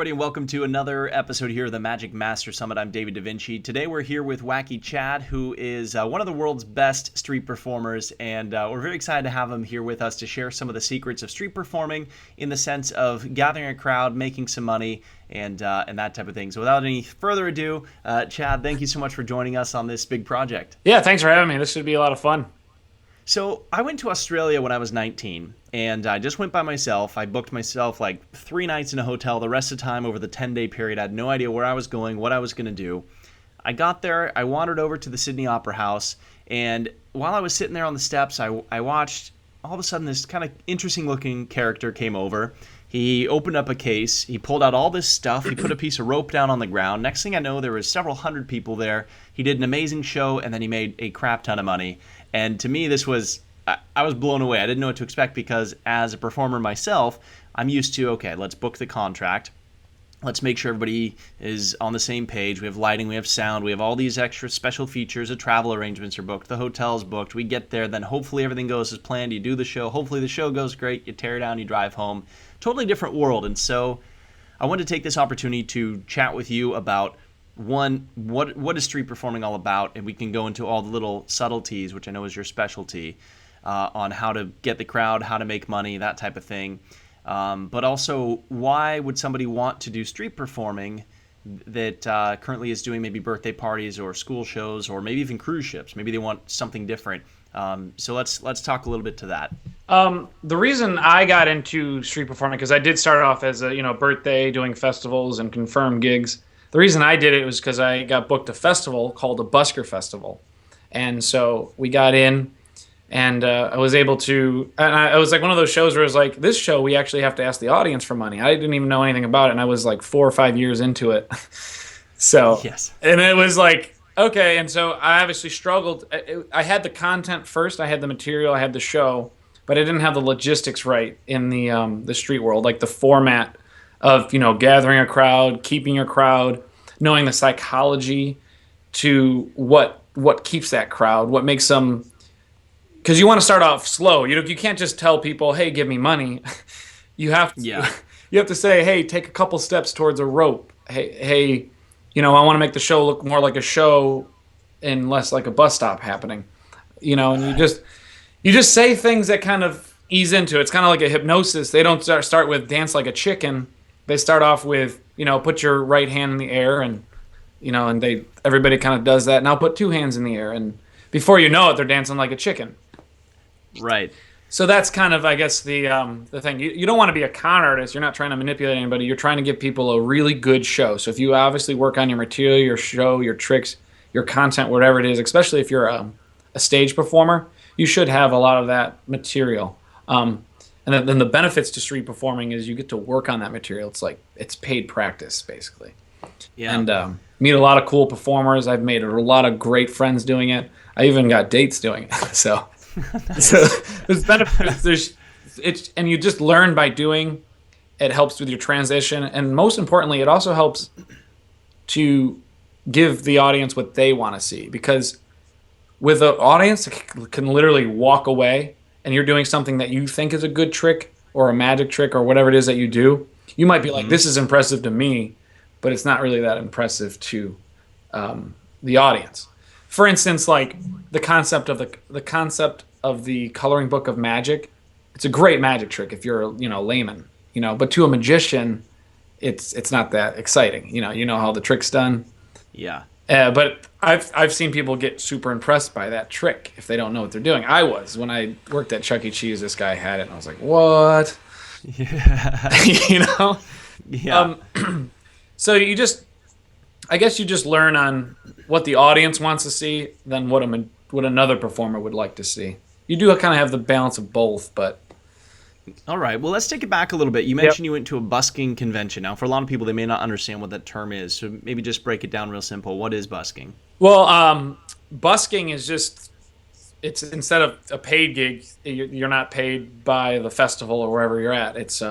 everybody, and welcome to another episode here of the Magic Master Summit. I'm David Da Vinci. Today we're here with Wacky Chad, who is one of the world's best street performers, and we're very excited to have him here with us to share some of the secrets of street performing in the sense of gathering a crowd, making some money, and that type of thing. So without any further ado, Chad, thank you so much for joining us on this big project. Yeah, thanks for having me. This should be a lot of fun. So I went to Australia when I was 19, and I just went by myself. I booked myself like 3 nights in a hotel. The rest of the time over the 10-day period, I had no idea where I was going, what I was going to do. I got there, I wandered over to the Sydney Opera House, and while I was sitting there on the steps, I watched, all of a sudden this kind of interesting looking character came over. He opened up a case, he pulled out all this stuff, he put a piece of rope down on the ground. Next thing I know, there was several hundred people there. He did an amazing show, and then he made a crap ton of money. And to me, this was, I was blown away. I didn't know what to expect because as a performer myself, I'm used to, okay, let's book the contract. Let's make sure everybody is on the same page. We have lighting, we have sound, we have all these extra special features. The travel arrangements are booked, the hotel's booked. We get there, then hopefully everything goes as planned. You do the show, hopefully the show goes great. You tear it down, you drive home. Totally different world. And so I wanted to take this opportunity to chat with you about one, what is street performing all about? And we can go into all the little subtleties, which I know is your specialty, on how to get the crowd, how to make money, that type of thing. But also, why would somebody want to do street performing that currently is doing maybe birthday parties or school shows or maybe even cruise ships? Maybe they want something different. So let's talk a little bit to that. The reason I got into street performing, because I did start off as a birthday, doing festivals and confirmed gigs. The reason I did it was because I got booked a festival called the Busker Festival. And so we got in, and I was able to, and I was like one of those shows where it was like, this show, we actually have to ask the audience for money. I didn't even know anything about it, and I was like 4 or 5 years into it. So, yes. And it was like, okay, and so I obviously struggled. I had the content first, I had the material, I had the show, but I didn't have the logistics right in the street world, like the format of, gathering a crowd, keeping a crowd, knowing the psychology to what keeps that crowd, what makes them, because you want to start off slow. You can't just tell people, hey, give me money. You have to say, hey, take a couple steps towards a rope. Hey, I want to make the show look more like a show and less like a bus stop happening. And you just say things that kind of ease into it. It's kind of like a hypnosis. They don't start with dance like a chicken. They start off with, put your right hand in the air, and everybody kind of does that. Now put 2 hands in the air, and before you know it, they're dancing like a chicken. Right. So that's kind of, I guess, the thing. You don't want to be a con artist. You're not trying to manipulate anybody. You're trying to give people a really good show. So if you obviously work on your material, your show, your tricks, your content, whatever it is, especially if you're a stage performer, you should have a lot of that material. And then the benefits to street performing is you get to work on that material. It's like, it's paid practice, basically. Yeah. And meet a lot of cool performers. I've made a lot of great friends doing it. I even got dates doing it. So there's benefits. And you just learn by doing. It helps with your transition. And most importantly, it also helps to give the audience what they want to see. Because with an audience that can literally walk away, and you're doing something that you think is a good trick or a magic trick or whatever it is that you do, you might be like, this is impressive to me, but it's not really that impressive to the audience. For instance, like the concept of the coloring book of magic, it's a great magic trick if you're a layman, but to a magician, it's not that exciting. You know how the trick's done. Yeah. But I've seen people get super impressed by that trick if they don't know what they're doing. I was when I worked at Chuck E. Cheese. This guy had it, and I was like, "What?" Yeah. Yeah. So I guess you just learn on what the audience wants to see, than what another performer would like to see. You do kind of have the balance of both, but. All right. Well, let's take it back a little bit. You mentioned you went to a busking convention. Now, for a lot of people, they may not understand what that term is. So maybe just break it down real simple. What is busking? Well, busking is just, it's instead of a paid gig, you're not paid by the festival or wherever you're at. It's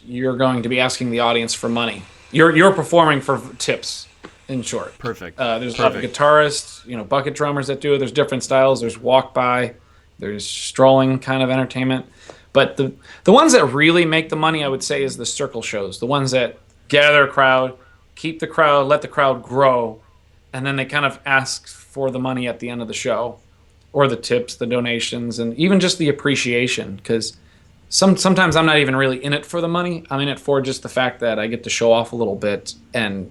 you're going to be asking the audience for money. You're performing for tips, in short. Perfect. There's a lot of guitarists, bucket drummers that do it. There's different styles. There's walk by. There's strolling kind of entertainment. But the ones that really make the money, I would say, is the circle shows. The ones that gather a crowd, keep the crowd, let the crowd grow, and then they kind of ask for the money at the end of the show, or the tips, the donations, and even just the appreciation. Because sometimes I'm not even really in it for the money. I'm in it for just the fact that I get to show off a little bit and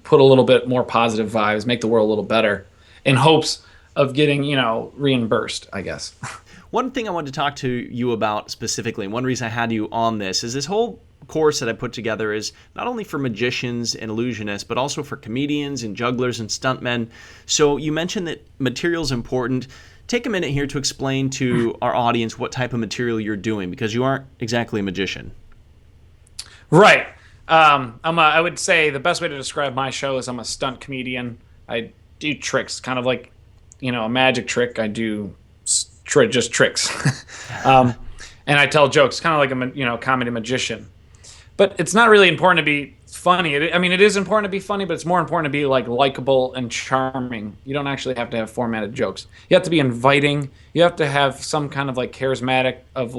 put a little bit more positive vibes, make the world a little better, in hopes of getting, reimbursed, I guess. One thing I wanted to talk to you about specifically, and one reason I had you on this, is this whole course that I put together is not only for magicians and illusionists, but also for comedians and jugglers and stuntmen. So you mentioned that material is important. Take a minute here to explain to our audience what type of material you're doing, because you aren't exactly a magician. Right. I would say the best way to describe my show is I'm a stunt comedian. I do tricks, kind of like, a magic trick. I do just tricks. And I tell jokes, kind of like a comedy magician. But it's not really important to be funny. It is important to be funny, but it's more important to be likable and charming. You don't actually have to have formatted jokes. You have to be inviting. You have to have some kind of charismatic of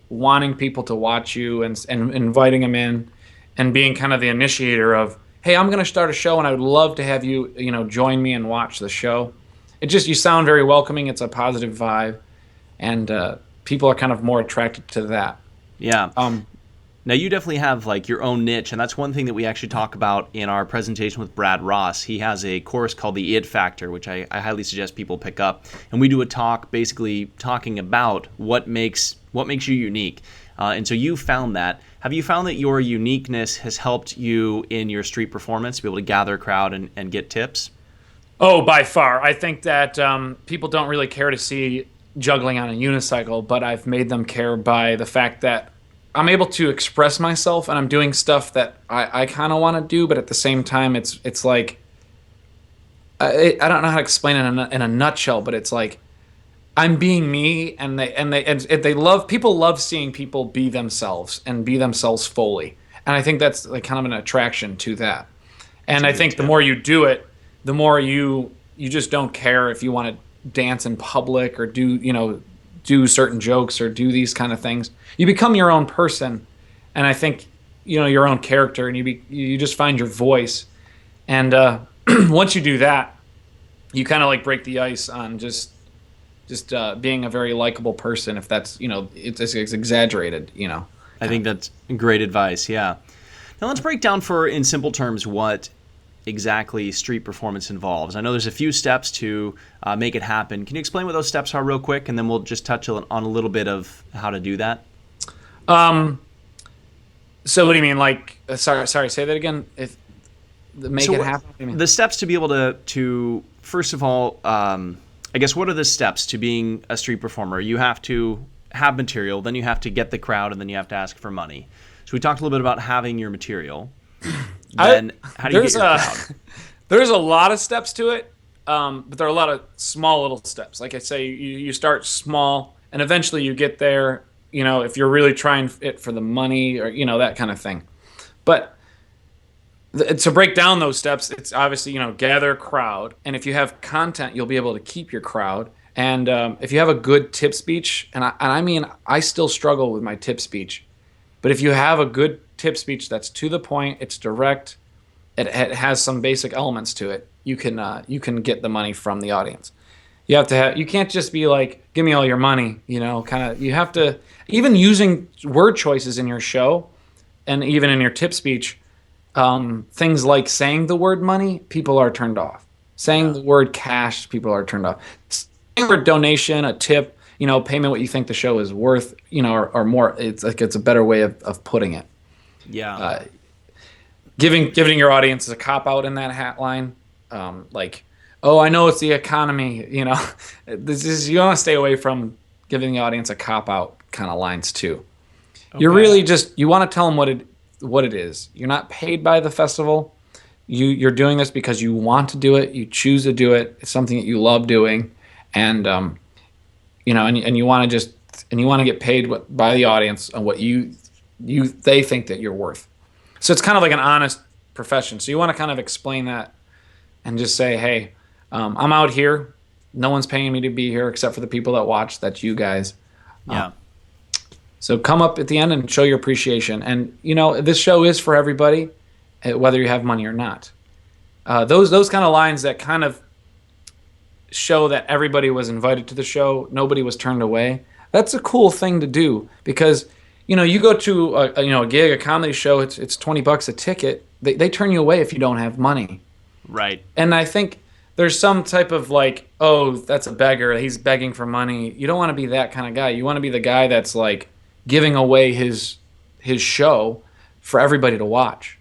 wanting people to watch you and inviting them in, and being kind of the initiator of, hey, I'm going to start a show and I would love to have you, join me and watch the show. You sound very welcoming. It's a positive vibe, and people are kind of more attracted to that. Yeah. Now, you definitely have your own niche, and that's one thing that we actually talk about in our presentation with Brad Ross. He has a course called the It Factor, which I highly suggest people pick up. And we do a talk basically talking about what makes you unique. And so you found that. Have you found that your uniqueness has helped you in your street performance to be able to gather a crowd and get tips? Oh, by far. I think that people don't really care to see juggling on a unicycle, but I've made them care by the fact that I'm able to express myself, and I'm doing stuff that I kind of want to do, but at the same time, it's like, I don't know how to explain it in a nutshell, but it's like I'm being me, and people love seeing people be themselves and be themselves fully, and I think that's kind of an attraction to that. And I think the more you do it, the more you just don't care if you want to dance in public or do certain jokes or do these kind of things. You become your own person, and I think your own character, and you just find your voice. And once you do that, you kind of break the ice on just being a very likable person. If that's it's exaggerated. I think that's great advice. Yeah. Now let's break down in simple terms what exactly street performance involves. I know there's a few steps to make it happen. Can you explain what those steps are real quick, and then we'll just touch on a little bit of how to do that? So what do you mean? Sorry, say that again. Make it happen? The steps to be able to first of all, I guess, what are the steps to being a street performer? You have to have material, then you have to get the crowd, and then you have to ask for money. So we talked a little bit about having your material. Then how do you get your crowd? There's a lot of steps to it, but there are a lot of small little steps. Like I say, you start small, and eventually you get there, if you're really trying it for the money or, that kind of thing. But to break down those steps, it's obviously, gather a crowd. And if you have content, you'll be able to keep your crowd. And if you have a good tip speech, and I still struggle with my tip speech, but if you have a good tip speech that's to the point, it's direct, it has some basic elements to it, you can get the money from the audience. You can't just be like, give me all your money, you have to, even using word choices in your show and even in your tip speech, things like saying the word money, people are turned off. Saying the word cash, people are turned off. Saying the word donation, a tip, pay me what you think the show is worth, or more. It's a better way of putting it. Yeah. Giving your audience a cop out in that hat line, oh, I know it's the economy. You want to stay away from giving the audience a cop out kind of lines too. Okay. You're really you want to tell them what it is. You're not paid by the festival. You're doing this because you want to do it. You choose to do it. It's something that you love doing, and and you want to get paid by the audience on what they think that you're worth. So it's kind of like an honest profession. So you want to kind of explain that and just say, hey, I'm out here. No one's paying me to be here except for the people that watch. That's you guys. Yeah. So come up at the end and show your appreciation. And, this show is for everybody. whether you have money or not. Those kind of lines that kind of show that everybody was invited to the show, nobody was turned away. That's a cool thing to do because you go to a gig, a comedy show, it's $20 a ticket. They turn you away if you don't have money. Right. And I think there's some type of like, oh, that's a beggar. He's begging for money. You don't want to be that kind of guy. You want to be the guy that's like giving away his show for everybody to watch.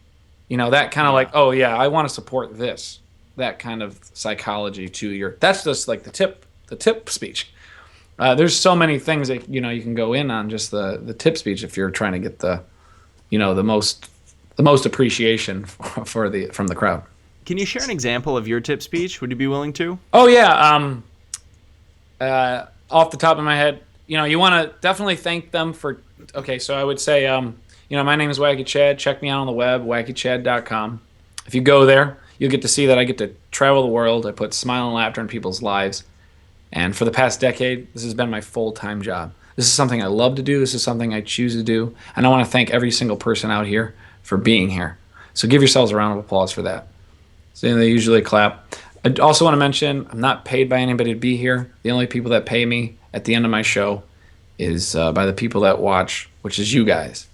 That kind of like, oh yeah, I want to support this. That kind of psychology to that's just like the tip speech. There's so many things that you can go in on just the tip speech if you're trying to get the most appreciation from the crowd. Can you share an example of your tip speech? Would you be willing to? Oh yeah. Off the top of my head, you want to definitely thank them for. Okay, so I would say, my name is Wacky Chad. Check me out on the web, wackychad.com. If you go there, you'll get to see that I get to travel the world. I put smile and laughter in people's lives. And for the past decade, this has been my full-time job. This is something I love to do. This is something I choose to do. And I want to thank every single person out here for being here. So give yourselves a round of applause for that. So they usually clap. I also want to mention I'm not paid by anybody to be here. The only people that pay me at the end of my show is by the people that watch, which is you guys.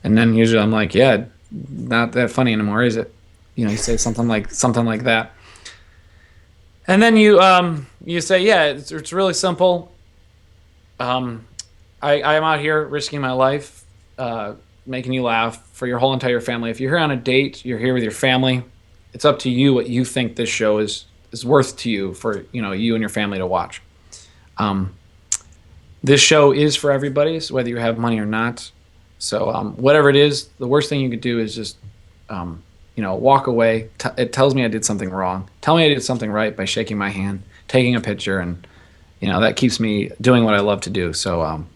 And then usually I'm like, yeah, not that funny anymore, is it? You say something like that. And then you say, yeah, it's really simple. I'm out here risking my life, making you laugh for your whole entire family. If you're here on a date, you're here with your family. It's up to you what you think this show is worth to you for you and your family to watch. This show is for everybody, so whether you have money or not. So whatever it is, the worst thing you could do is just walk away. It tells me I did something wrong. Tell me I did something right by shaking my hand, taking a picture, and that keeps me doing what I love to do. So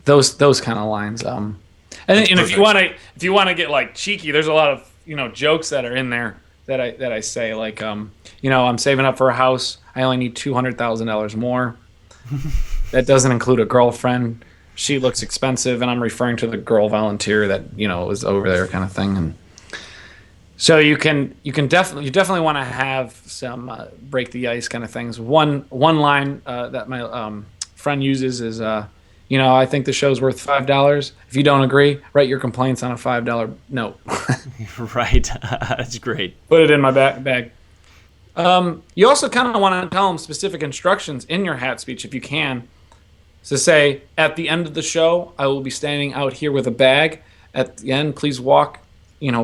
those kind of lines. And if you want to get like cheeky, there's a lot of jokes that are in there that I say like I'm saving up for a house. I only need $200,000 more. That doesn't include a girlfriend. She looks expensive, and I'm referring to the girl volunteer that was over there, kind of thing. And so you definitely want to have some break the ice kind of things. One line that my friend uses is I think the show's worth $5. If you don't agree, write your complaints on a $5 note. Right. That's great. Put it in my bag. You also kind of want to tell them specific instructions in your hat speech if you can. So say, at the end of the show, I will be standing out here with a bag. At the end, please walk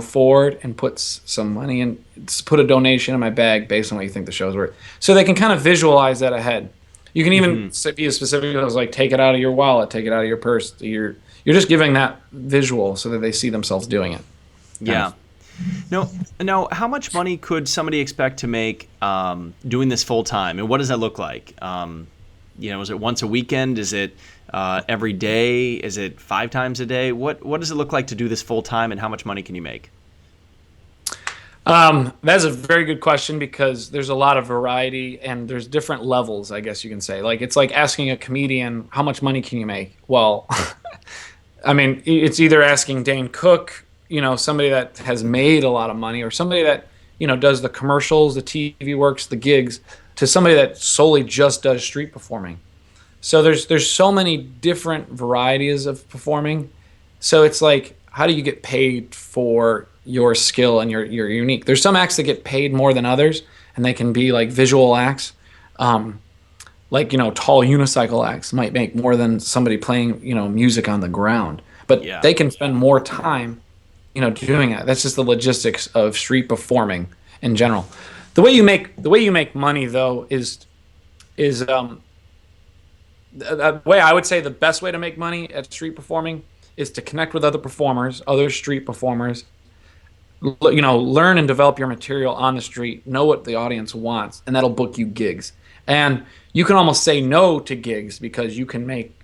forward and put some money in, put a donation in my bag based on what you think the show's worth. So they can kind of visualize that ahead. You can even be as specific as like, take it out of your wallet, take it out of your purse. You're just giving that visual so that they see themselves doing it. Yeah. No. How much money could somebody expect to make doing this full time, and what does that look like? Is it once a weekend? Is it every day? Is it 5 times a day? What does it look like to do this full time, and how much money can you make? That's a very good question because there's a lot of variety and there's different levels, I guess you can say. Like it's like asking a comedian, how much money can you make? Well, I mean, it's either asking Dane Cook, somebody that has made a lot of money, or somebody that, does the commercials, the TV works, the gigs, to somebody that solely just does street performing. So there's so many different varieties of performing. So it's like, how do you get paid for your skill and your unique? There's some acts that get paid more than others, and they can be like visual acts. Tall unicycle acts might make more than somebody playing, music on the ground. But they can spend more time, doing that. That's just the logistics of street performing in general. The way you make money though is the way I would say the best way to make money at street performing is to connect with other performers, other street performers. Learn and develop your material on the street. Know what the audience wants, and that'll book you gigs. And you can almost say no to gigs because you can make,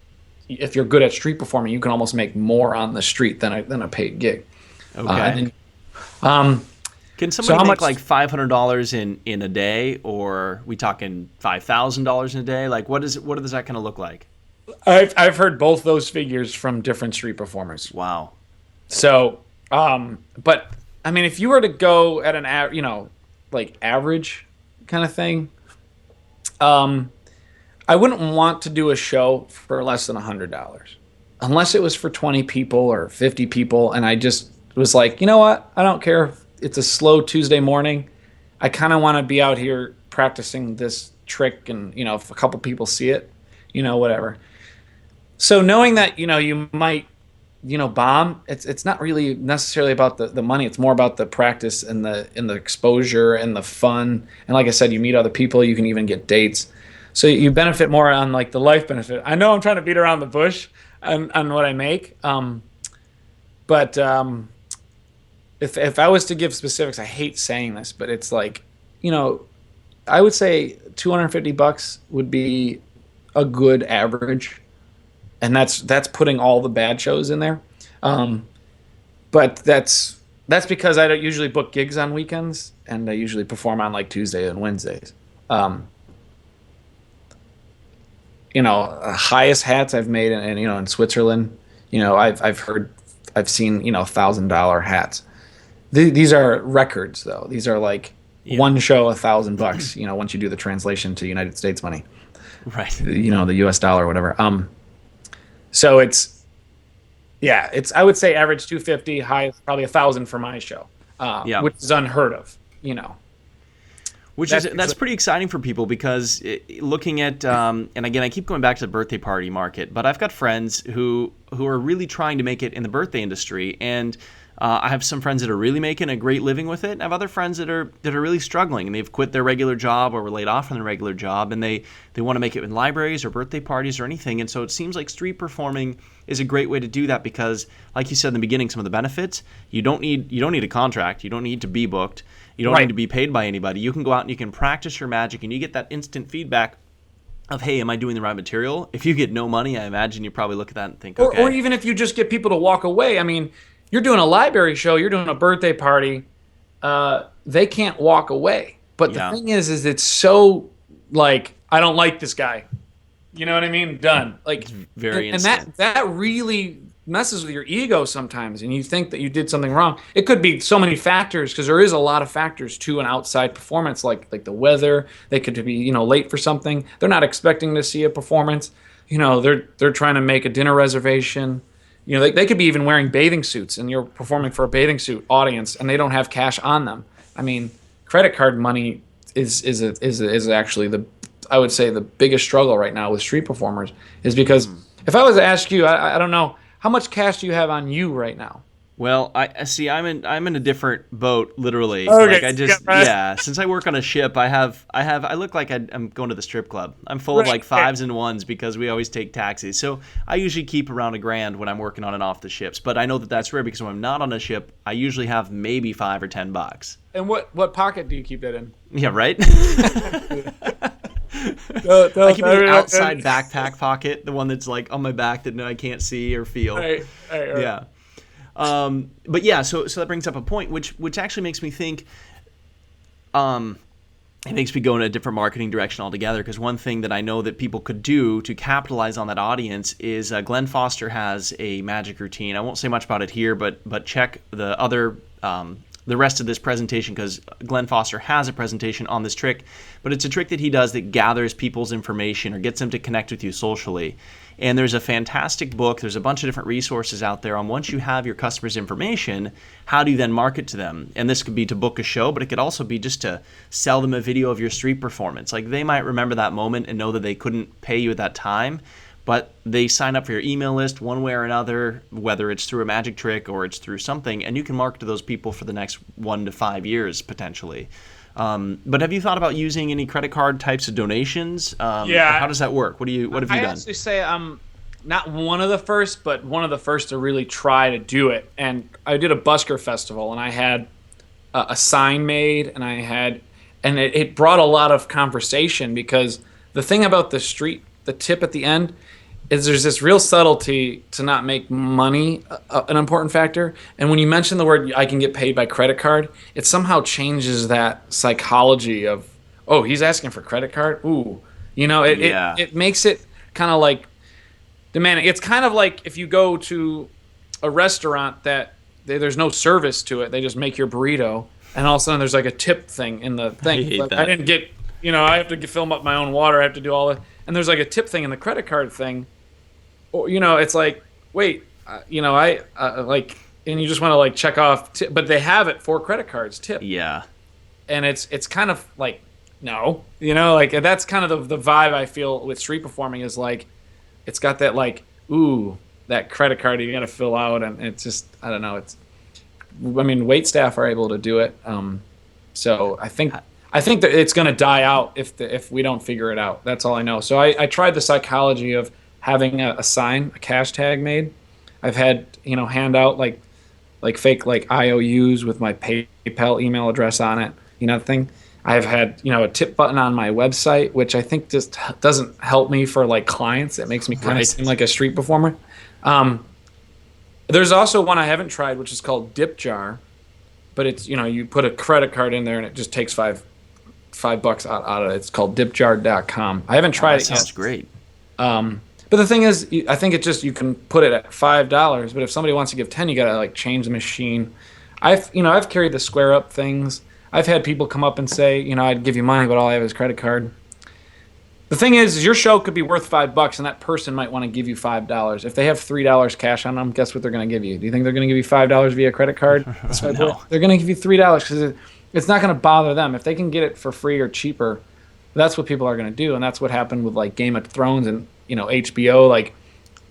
if you're good at street performing, you can almost make more on the street than a paid gig. Okay. Can somebody make like $500 in a day, or we talking $5,000 in a day? Like what does that kind of look like? I've heard both those figures from different street performers. Wow. So, but I mean, if you were to go at like average kind of thing, um, I wouldn't want to do a show for less than $100, unless it was for 20 people or 50 people, and I just was like, you know what? I don't care if it's a slow Tuesday morning. I kind of want to be out here practicing this trick, and if a couple people see it, whatever. So knowing that you might bomb, it's not really necessarily about the money. It's more about the practice and the exposure and the fun. And like I said, you meet other people. You can even get dates. So you benefit more on like the life benefit. I know I'm trying to beat around the bush on what I make, but if I was to give specifics, I hate saying this, but it's like, I would say $250 would be a good average, and that's putting all the bad shows in there. But that's because I don't usually book gigs on weekends, and I usually perform on like Tuesdays and Wednesdays. Highest hats I've made in Switzerland. I've seen $1,000 hats. These are records though. These are like one show $1,000. Once you do the translation to United States money, Right. the U.S. dollar or whatever. So it's I would say average 250, high probably 1,000 for my show, which is unheard of. That's pretty exciting for people because looking at and again I keep going back to the birthday party market, but I've got friends who are really trying to make it in the birthday industry, and I have some friends that are really making a great living with it, and I have other friends that are really struggling, and they've quit their regular job or were laid off from their regular job, and they want to make it in libraries or birthday parties or anything. And so it seems like street performing is a great way to do that because, like you said in the beginning, some of the benefits, you don't need a contract, you don't need to be booked, you don't need to be paid by anybody. You can go out and you can practice your magic, and you get that instant feedback of, hey, am I doing the right material? If you get no money, I imagine you probably look at that and think, okay. Or even if you just get people to walk away. I mean, you're doing a library show, you're doing a birthday party, they can't walk away. But the thing is it's so like, I don't like this guy. You know what I mean? Done. Like, it's very instant. And that really messes with your ego sometimes, and you think that you did something wrong. It could be so many factors, because there is a lot of factors to an outside performance, like the weather. They could be late for something. They're not expecting to see a performance. They're trying to make a dinner reservation. They could be even wearing bathing suits, and you're performing for a bathing suit audience, and they don't have cash on them. I mean, credit card money is actually I would say the biggest struggle right now with street performers, is because if I was to ask you, I don't know, how much cash do you have on you right now? Well, I see. I'm in a different boat, literally. Okay, Like since I work on a ship, I look like I'm going to the strip club. I'm full of like fives and ones because we always take taxis. So I usually keep around $1,000 when I'm working on and off the ships. But I know that that's rare because when I'm not on a ship, I usually have maybe $5 or $10. And what pocket do you keep that in? Yeah, right. I keep an outside backpack pocket, the one that's like on my back that I can't see or feel. Right. Yeah. But yeah, so that brings up a point which actually makes me think, it makes me go in a different marketing direction altogether, because one thing that I know that people could do to capitalize on that audience is Glenn Foster has a magic routine. I won't say much about it here, but check the rest of this presentation, because Glenn Foster has a presentation on this trick, but it's a trick that he does that gathers people's information or gets them to connect with you socially. And there's a fantastic book, there's a bunch of different resources out there on, once you have your customers' information, how do you then market to them? And this could be to book a show, but it could also be just to sell them a video of your street performance. Like, they might remember that moment and know that they couldn't pay you at that time, but they sign up for your email list one way or another, whether it's through a magic trick or it's through something, and you can market to those people for the next 1 to 5 years potentially. But have you thought about using any credit card types of donations? Yeah. How does that work? What have you done? I actually say I'm not one of the first, but one of the first to really try to do it. And I did a busker festival, and I had a sign made, and it brought a lot of conversation, because the thing about the tip at the end is there's this real subtlety to not make money an important factor. And when you mention the word, I can get paid by credit card, it somehow changes that psychology of, oh, he's asking for credit card? Ooh. It makes it kind of like demanding. It's kind of like if you go to a restaurant that there's no service to it. They just make your burrito, and all of a sudden there's like a tip thing in the I thing. hate But I that. didn't get, I have to fill up my own water. I have to do all that, and there's like a tip thing in the credit card thing. Or it's like, wait, I like, and you just want to like check off, but they have it for credit cards, tip, Yeah. and it's kind of like, no, like that's kind of the vibe I feel with street performing is like, it's got that like, ooh, that credit card you got to fill out, and it's just, I don't know, I mean, wait staff are able to do it, so I think that it's going to die out if we don't figure it out. That's all I know. So I tried the psychology of having a sign, a cash tag made. I've had hand out like fake like IOUs with my PayPal email address on it, thing. I've had a tip button on my website, which I think just doesn't help me for like clients. It makes me kind of Right. seem like a street performer. There's also one I haven't tried, which is called Dip Jar, but it's you put a credit card in there and it just takes $5 out of it. It's called dipjar.com. I haven't tried That it yet. sounds great. But the thing is, I think it just, you can put it at $5, but if somebody wants to give 10, you gotta like change the machine. I've carried the square up things. I've had people come up and say, I'd give you money, but all I have is credit card. The thing is your show could be worth $5, and that person might want to give you $5. If they have $3 cash on them, guess what they're going to give you? Do you think they're going to give you $5 via credit card? No. They're going to give you $3 because it's not going to bother them. If they can get it for free or cheaper, that's what people are going to do, and that's what happened with like Game of Thrones and HBO. Like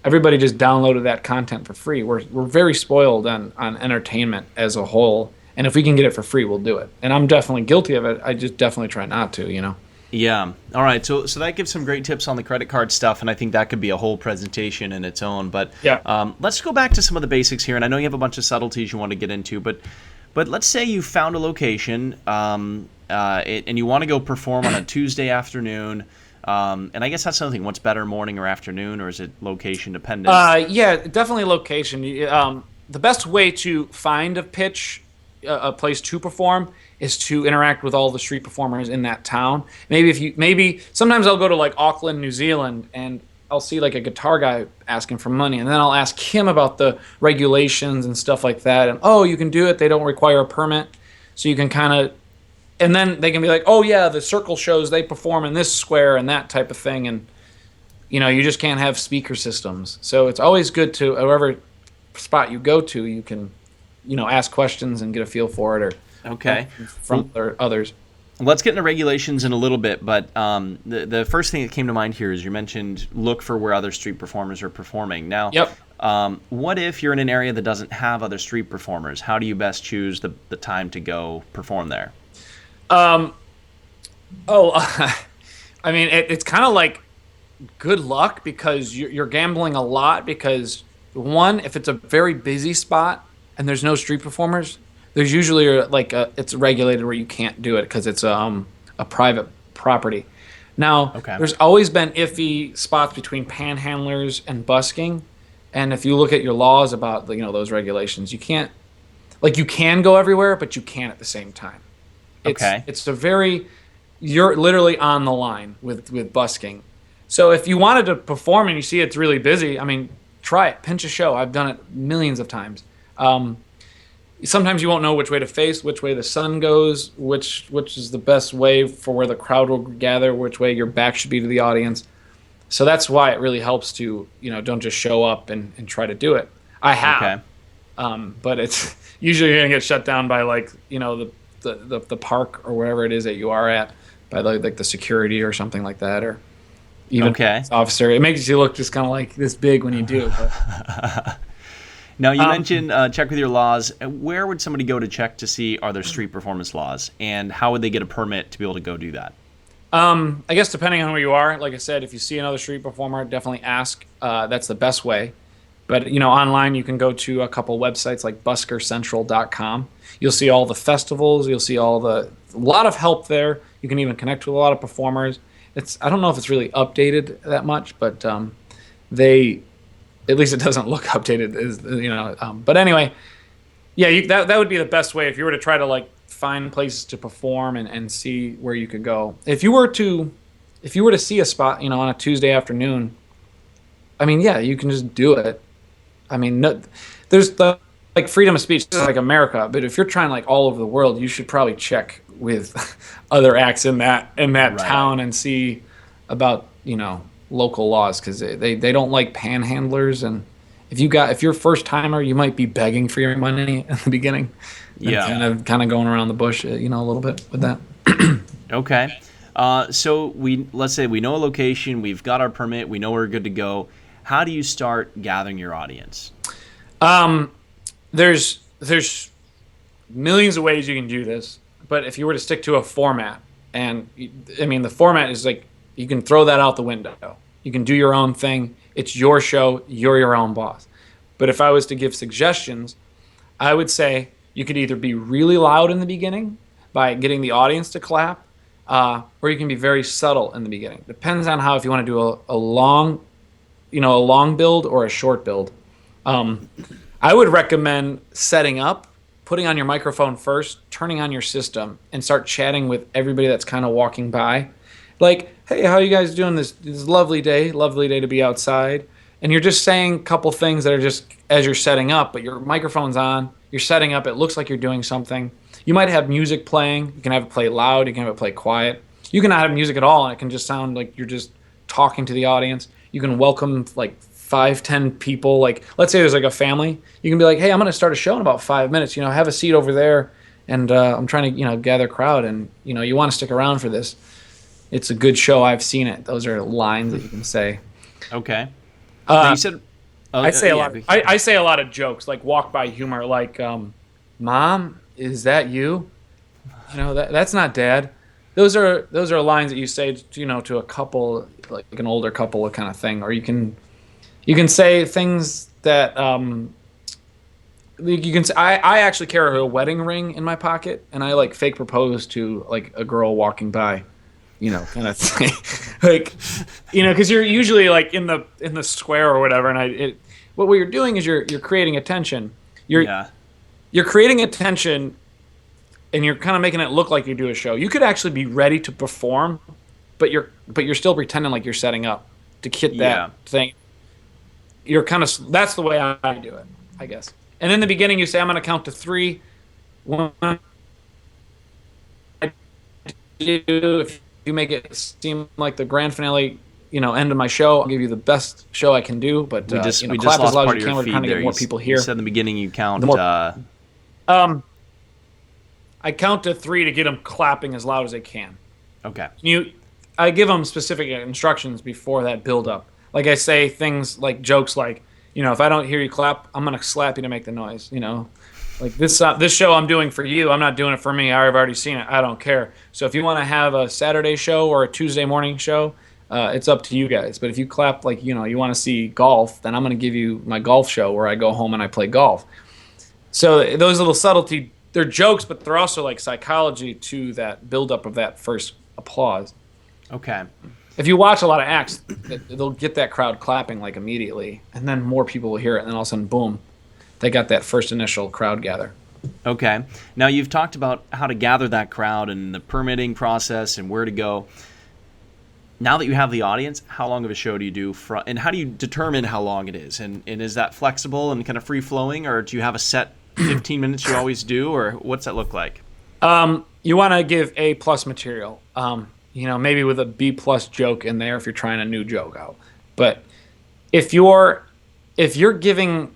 everybody just downloaded that content for free. We're very spoiled on entertainment as a whole, and if we can get it for free, we'll do it. And I'm definitely guilty of it. I just definitely try not to. Yeah. All right. So that gives some great tips on the credit card stuff, and I think that could be a whole presentation in its own. But Yeah. Let's go back to some of the basics here. And I know you have a bunch of subtleties you want to get into, but let's say you found a location, and you want to go perform on a Tuesday afternoon. And I guess that's something. What's better, morning or afternoon, or is it location dependent? Yeah, definitely location. The best way to find a pitch, a place to perform, is to interact with all the street performers in that town. Maybe sometimes I'll go to like Auckland, New Zealand, and I'll see like a guitar guy asking for money, and then I'll ask him about the regulations and stuff like that. And you can do it. They don't require a permit, so you can kind of. And then they can be like, oh yeah, the circle shows, they perform in this square and that type of thing, and you just can't have speaker systems. So it's always good to, wherever spot you go to, you can ask questions and get a feel for it, or Okay. from others. Let's get into regulations in a little bit, but the first thing that came to mind here is you mentioned look for where other street performers are performing. Now, Yep. What if you're in an area that doesn't have other street performers? How do you best choose the time to go perform there? I mean, it's kind of like good luck, because you're gambling a lot, because one, if it's a very busy spot and there's no street performers, there's usually it's regulated where you can't do it because it's a private property. Now, Okay. there's always been iffy spots between panhandlers and busking, and if you look at your laws about those regulations, you can't, you can go everywhere, but you can't at the same time. Okay. You're literally on the line with busking. So if you wanted to perform and you see it's really busy, I mean, try it, pinch a show. I've done it millions of times. Sometimes you won't know which way to face, which way the sun goes, which is the best way for where the crowd will gather, which way your back should be to the audience. So that's why it really helps to, don't just show up and try to do it. I have, Okay. but it's usually you're gonna get shut down by the park or wherever it is that you are at, by the security or something like that, or even Okay. officer. It makes you look just kind of like this big when you do. But. Now, you mentioned check with your laws. Where would somebody go to check to see are there street performance laws, and how would they get a permit to be able to go do that? I guess depending on where you are, like I said, if you see another street performer, definitely ask. That's the best way. But online you can go to a couple websites like buskercentral.com. You'll see all the festivals. You'll see a lot of help there. You can even connect with a lot of performers. I don't know if it's really updated that much, but at least it doesn't look updated. But anyway, yeah, that would be the best way if you were to try to find places to perform and see where you could go. If you were to see a spot, on a Tuesday afternoon, I mean, yeah, you can just do it. I mean, no, there's the like freedom of speech, is like America. But if you're trying like all over the world, you should probably check with other acts in that Right. town and see about local laws, because they don't like panhandlers. And if you're a first timer, you might be begging for your money in the beginning, and Yeah. kind of going around the bush, a little bit with that. Okay. So let's say we know a location, we've got our permit, we know we're good to go. How do you start gathering your audience? There's millions of ways you can do this, but if you were to stick to a format, and I mean the format is like you can throw that out the window. You can do your own thing. It's your show. You're your own boss. But if I was to give suggestions, I would say you could either be really loud in the beginning by getting the audience to clap, or you can be very subtle in the beginning. Depends on if you want to do a long build or a short build. I would recommend setting up, putting on your microphone first, turning on your system, and start chatting with everybody that's kind of walking by. Like, hey, how you guys doing this lovely day to be outside? And you're just saying a couple things that are just as you're setting up, but your microphone's on, you're setting up, it looks like you're doing something. You might have music playing, you can have it play loud, you can have it play quiet. You can not have music at all, and it can just sound like you're just talking to the audience. You can welcome like 5-10 people. Like, let's say there's like a family. You can be like, hey, I'm going to start a show in about 5 minutes. Have a seat over there, and I'm trying to gather a crowd, and you want to stick around for this. It's a good show. I've seen it. Those are lines that you can say. Okay. Now you said I say a lot. I say a lot of jokes, like walk by humor, like, "Mom, is that you? That's not Dad." Those are lines that you say to a couple, like an older couple kind of thing. Or you can say things that you can say. I actually carry a wedding ring in my pocket, and I like fake propose to like a girl walking by. Kind of thing, like, because you're usually like in the square or whatever, and what you're doing is you're creating attention. You're creating attention, and you're kind of making it look like you do a show. You could actually be ready to perform, but you're still pretending like you're setting up to hit that thing. You're that's the way I do it, I guess. And in the beginning, you say, I'm going to count to 3. One, if you make it seem like the grand finale, end of my show, I'll give you the best show I can do. But we just clap lost as loud part as of you your can. We're feed trying to there. get more people here. You said in the beginning you count. I count to 3 to get them clapping as loud as they can. Okay. I give them specific instructions before that build up. Like I say things like jokes like, if I don't hear you clap, I'm gonna slap you to make the noise. Like this show I'm doing for you, I'm not doing it for me. I've already seen it. I don't care. So if you want to have a Saturday show or a Tuesday morning show, it's up to you guys. But if you clap like you want to see golf, then I'm going to give you my golf show where I go home and I play golf. So those little subtlety, they're jokes, but they're also like psychology to that buildup of that first applause. Okay. If you watch a lot of acts, they'll get that crowd clapping like immediately, and then more people will hear it, and then all of a sudden, boom, they got that first initial crowd gather. Okay. Now you've talked about how to gather that crowd and the permitting process and where to go. Now that you have the audience, how long of a show do you do? And how do you determine how long it is? And is that flexible and kind of free-flowing, or do you have a set 15 minutes you always do, or what's that look like? You want to give A+ material. Maybe with a B+ joke in there if you're trying a new joke out. But if you're giving,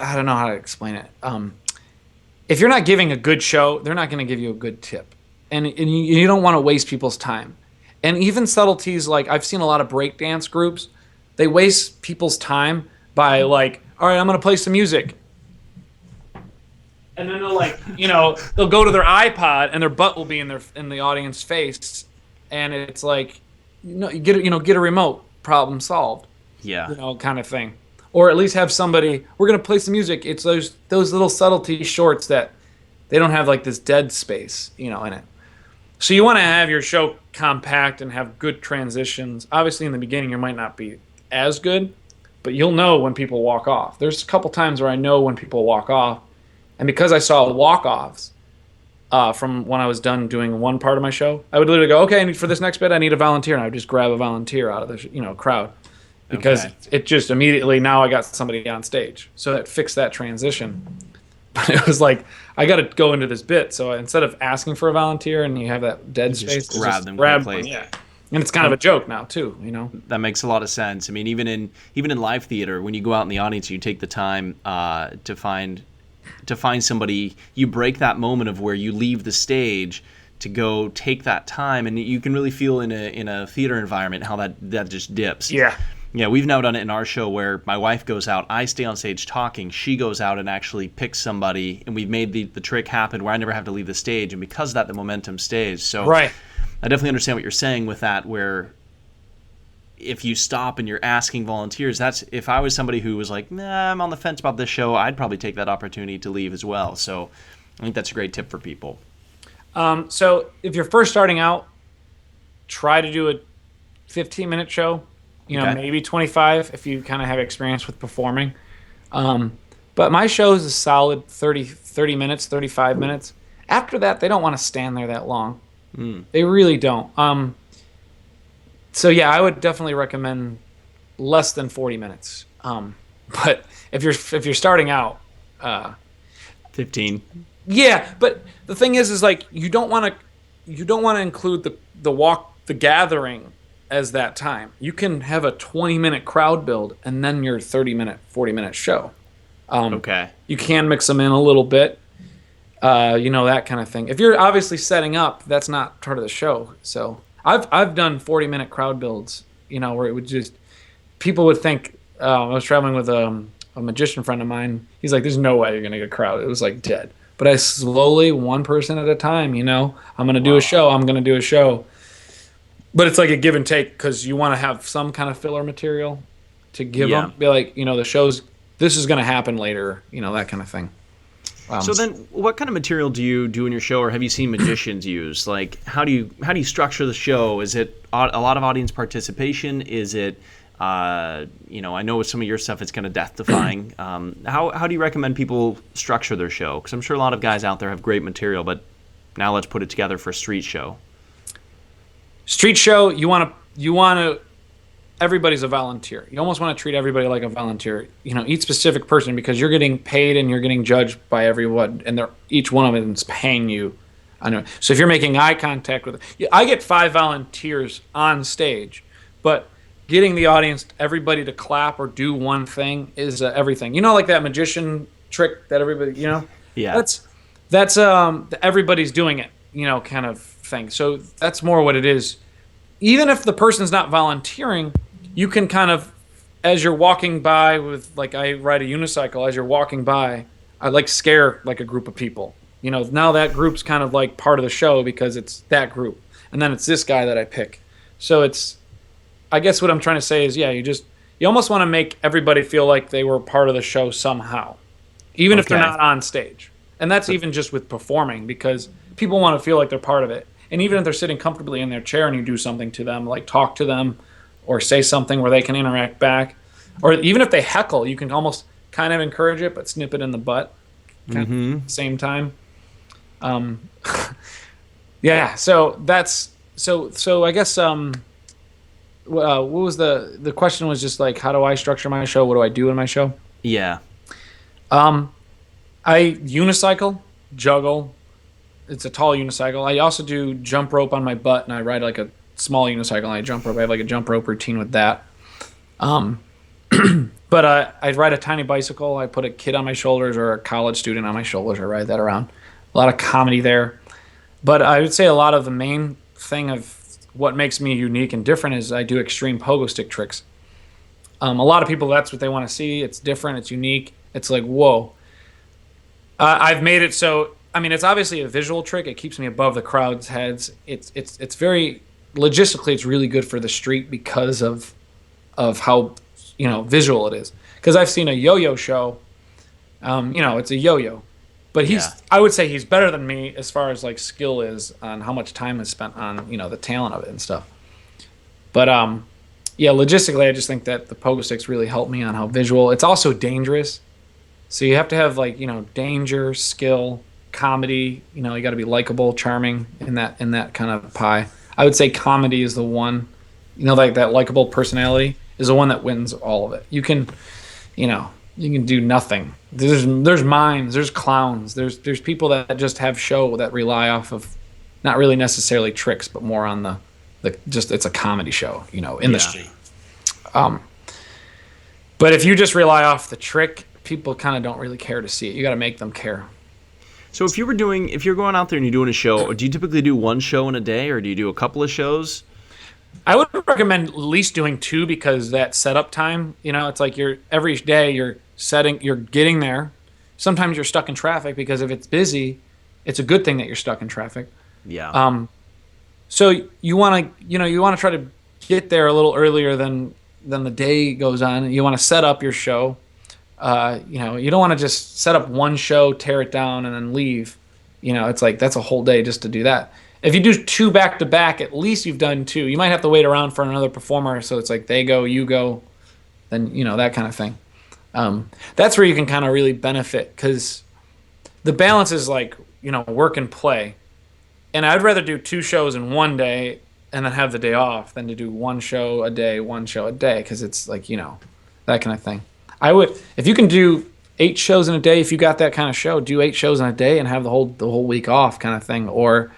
I don't know how to explain it. If you're not giving a good show, they're not going to give you a good tip, and you don't want to waste people's time. And even subtleties, like I've seen a lot of breakdance groups, they waste people's time by like, all right, I'm going to play some music. And then they'll like, they'll go to their iPod and their butt will be in the audience face, and it's like, you get a remote, problem solved. Yeah. Kind of thing. Or at least have somebody, we're going to play some music. It's those little subtlety shorts that they don't have like this dead space, in it. So you want to have your show compact and have good transitions. Obviously in the beginning you might not be as good, but you'll know when people walk off. There's a couple times where I know when people walk off, and because I saw walk-offs from when I was done doing one part of my show, I would literally go, okay, for this next bit I need a volunteer, and I would just grab a volunteer out of the crowd. because Okay. it just immediately, now I got somebody on stage. So that fixed that transition. But it was like, I got to go into this bit. So instead of asking for a volunteer and you have that dead Just space, it's grab just them grab one. quickly. Yeah. And it's kind of a joke now too, you know? That makes a lot of sense. I mean, even in live theater, when you go out in the audience, you take the time to find somebody. You break that moment of where you leave the stage to go take that time, and you can really feel in a theater environment how that just dips. Yeah. Yeah, we've now done it in our show where my wife goes out, I stay on stage talking, she goes out and actually picks somebody, and we've made the trick happen where I never have to leave the stage, and because of that, the momentum stays. So Right. I definitely understand what you're saying with that, where if you stop and you're asking volunteers, that's, if I was somebody who was like, nah, I'm on the fence about this show, I'd probably take that opportunity to leave as well. So I think that's a great tip for people. So if you're first starting out, try to do a 15-minute show, Okay. maybe 25 if you kind of have experience with performing. But my show is a solid 30 minutes, 35 minutes. After that, they don't want to stand there that long. They really don't. So yeah, I would definitely recommend less than 40 minutes. But if you're starting out, 15. yeah. But the thing is like you don't want to include the gathering as that time. You can have a 20-minute crowd build and then your 30-minute, 40-minute show. Okay. You can mix them in a little bit, that kind of thing. If you're obviously setting up, that's not part of the show. So I've done 40-minute crowd builds, where it would just, people would think, I was traveling with a magician friend of mine. He's like, there's no way you're going to get a crowd. It was like dead. But I slowly, one person at a time, I'm going to do a show. I'm going to do a show. But it's like a give and take because you want to have some kind of filler material to give them. Be like, the show's, this is going to happen later, that kind of thing. So then, what kind of material do you do in your show, or have you seen magicians use? Like, how do you structure the show? Is it a lot of audience participation? Is it, I know with some of your stuff, it's kind of death-defying. How do you recommend people structure their show? Because I'm sure a lot of guys out there have great material, but now let's put it together for a street show. Street show, you want to. Everybody's a volunteer. You almost want to treat everybody like a volunteer. Each specific person, because you're getting paid and you're getting judged by everyone, and each one of them is paying you. I know. So if you're making eye contact with, I get 5 volunteers on stage, but getting the audience, everybody to clap or do one thing is everything. Like that magician trick that everybody, Yeah. That's everybody's doing it, kind of thing. So that's more what it is. Even if the person's not volunteering, you can kind of, as you're walking by with, like, I ride a unicycle, as you're walking by, I like scare like a group of people. Now that group's kind of like part of the show because it's that group. And then it's this guy that I pick. So I guess what I'm trying to say is, you almost want to make everybody feel like they were part of the show somehow, even if they're not on stage. And that's even just with performing, because people want to feel like they're part of it. And even if they're sitting comfortably in their chair and you do something to them, like talk to them or say something where they can interact back, or even if they heckle, you can almost kind of encourage it, but snip it in the butt at the same time. Yeah. So that's, so I guess, what was the question was just like, how do I structure my show? What do I do in my show? Yeah. I unicycle, juggle. It's a tall unicycle. I also do jump rope on my butt, and I ride like a small unicycle, and I jump rope. I have like a jump rope routine with that. But I ride a tiny bicycle. I put a kid on my shoulders or a college student on my shoulders. I ride that around. A lot of comedy there. But I would say a lot of the main thing of what makes me unique and different is I do extreme pogo stick tricks. A lot of people, that's what they want to see. It's different. It's unique. It's like, whoa. I've made it so, it's obviously a visual trick. It keeps me above the crowd's heads. It's very, logistically, it's really good for the street because of how, visual it is. Because I've seen a yo-yo show. It's a yo-yo. But I would say he's better than me as far as like skill is on how much time is spent on, the talent of it and stuff. But, logistically, I just think that the pogo sticks really help me on how visual. It's also dangerous. So you have to have like, danger, skill, comedy, you got to be likable, charming in that kind of pie. I would say comedy is the one, like that likable personality is the one that wins all of it. You can, you can do nothing. There's mimes, there's clowns, there's people that just have show that rely off of not really necessarily tricks, but more on the just it's a comedy show, in the street. But if you just rely off the trick, people kind of don't really care to see it. You got to make them care. So if you're going out there and you're doing a show, do you typically do one show in a day, or do you do a couple of shows? I would recommend at least doing 2, because that setup time, it's like every day you're getting there. Sometimes you're stuck in traffic, because if it's busy, it's a good thing that you're stuck in traffic. Yeah. So you want to try to get there a little earlier than the day goes on. You want to set up your show. You don't want to just set up one show, tear it down, and then leave. It's like that's a whole day just to do that. If you do 2 back to back, at least you've done 2. You might have to wait around for another performer, so it's like they go, you go, then that kind of thing. That's where you can kind of really benefit, because the balance is like work and play. And I'd rather do 2 shows in one day and then have the day off than to do 1 show a day, because it's like that kind of thing. If you can do 8 shows in a day, if you got that kind of show, do 8 shows in a day and have the whole week off kind of thing, or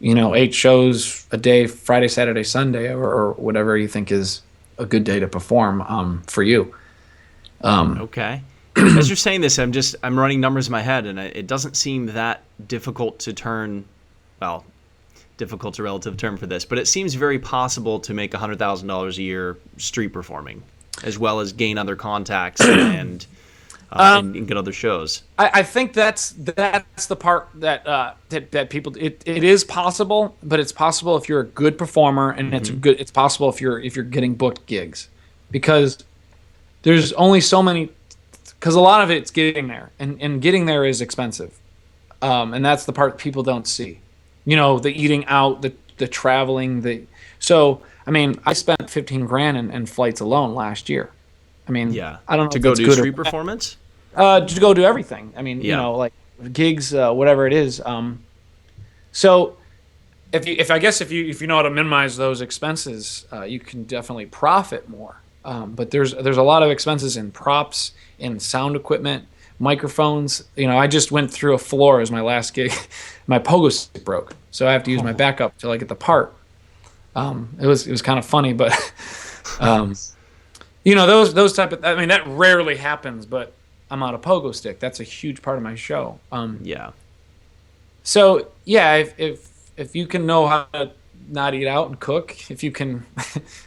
8 shows a day, Friday, Saturday, Sunday, or whatever you think is a good day to perform for you. Okay. As you're saying this, I'm running numbers in my head, and it doesn't seem that difficult to turn. Well, difficult's a relative term for this, but it seems very possible to make $100,000 a year street performing, as well as gain other contacts and get other shows. I think that's the part that people it is possible, but it's possible if you're a good performer, and it's possible if you're getting booked gigs, because there's only so many, because a lot of it's getting there, and getting there is expensive, and that's the part people don't see. The eating out, the traveling, so I mean, I spent $15,000 in flights alone last year. I mean, yeah, I don't know to if go it's do good street performance. To go do everything. I mean, like gigs, whatever it is. So if you know how to minimize those expenses, you can definitely profit more. But there's a lot of expenses in props, in sound equipment, microphones. I just went through a floor as my last gig. My pogo stick broke, so I have to use my backup till I get the part. It was kind of funny, but those type of. I mean, that rarely happens, but I'm on a pogo stick. That's a huge part of my show. Yeah. So yeah, if you can know how to not eat out and cook, if you can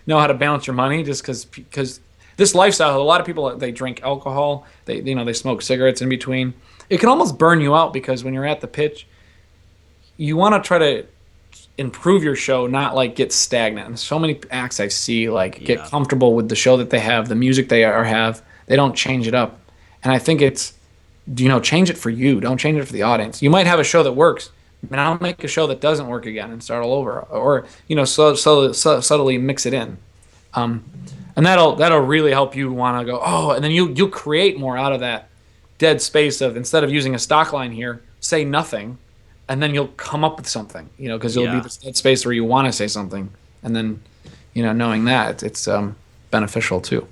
know how to balance your money, just because this lifestyle, a lot of people, they drink alcohol, they smoke cigarettes in between. It can almost burn you out, because when you're at the pitch, you want to try to improve your show, not like get stagnant. And so many acts I see get comfortable with the show that they have, the music they have. They don't change it up. And I think it's, change it for you. Don't change it for the audience. You might have a show that works, and I'll make a show that doesn't work again and start all over, or subtly mix it in. And that'll really help you want to go, and then you'll create more out of that dead space of, instead of using a stock line here, say nothing, and then you'll come up with something, because you'll be this dead space where you want to say something, and then knowing that it's beneficial too.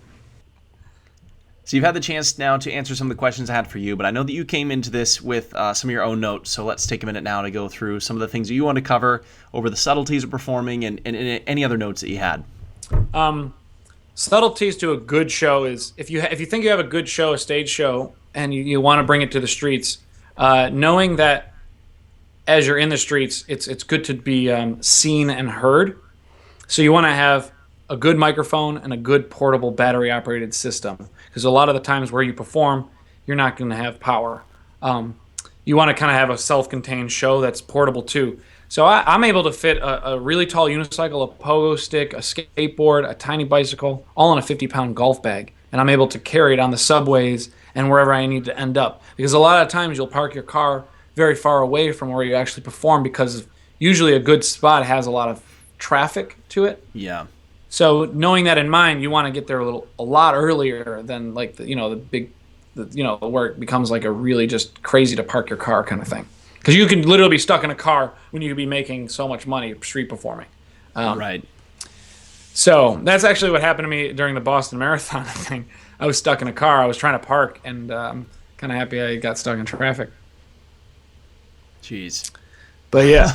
So you've had the chance now to answer some of the questions I had for you, but I know that you came into this with some of your own notes, so let's take a minute now to go through some of the things that you want to cover over the subtleties of performing, and any other notes that you had. Subtleties to a good show is, if you think you have a good show, a stage show, and you want to bring it to the streets, knowing that as you're in the streets, it's good to be seen and heard. So you want to have a good microphone and a good portable battery-operated system, because a lot of the times where you perform, you're not going to have power. You want to kind of have a self-contained show that's portable too. So I'm able to fit a really tall unicycle, a pogo stick, a skateboard, a tiny bicycle, all in a 50-pound golf bag, and I'm able to carry it on the subways and wherever I need to end up. Because a lot of times you'll park your car very far away from where you actually perform, because usually a good spot has a lot of traffic to it. Yeah. So knowing that in mind, you want to get there a lot earlier than where it becomes like a really just crazy to park your car kind of thing. Because you can literally be stuck in a car when you could be making so much money street performing. Right. So that's actually what happened to me during the Boston Marathon thing. I was stuck in a car. I was trying to park, and I'm kind of happy I got stuck in traffic. Jeez. But yeah,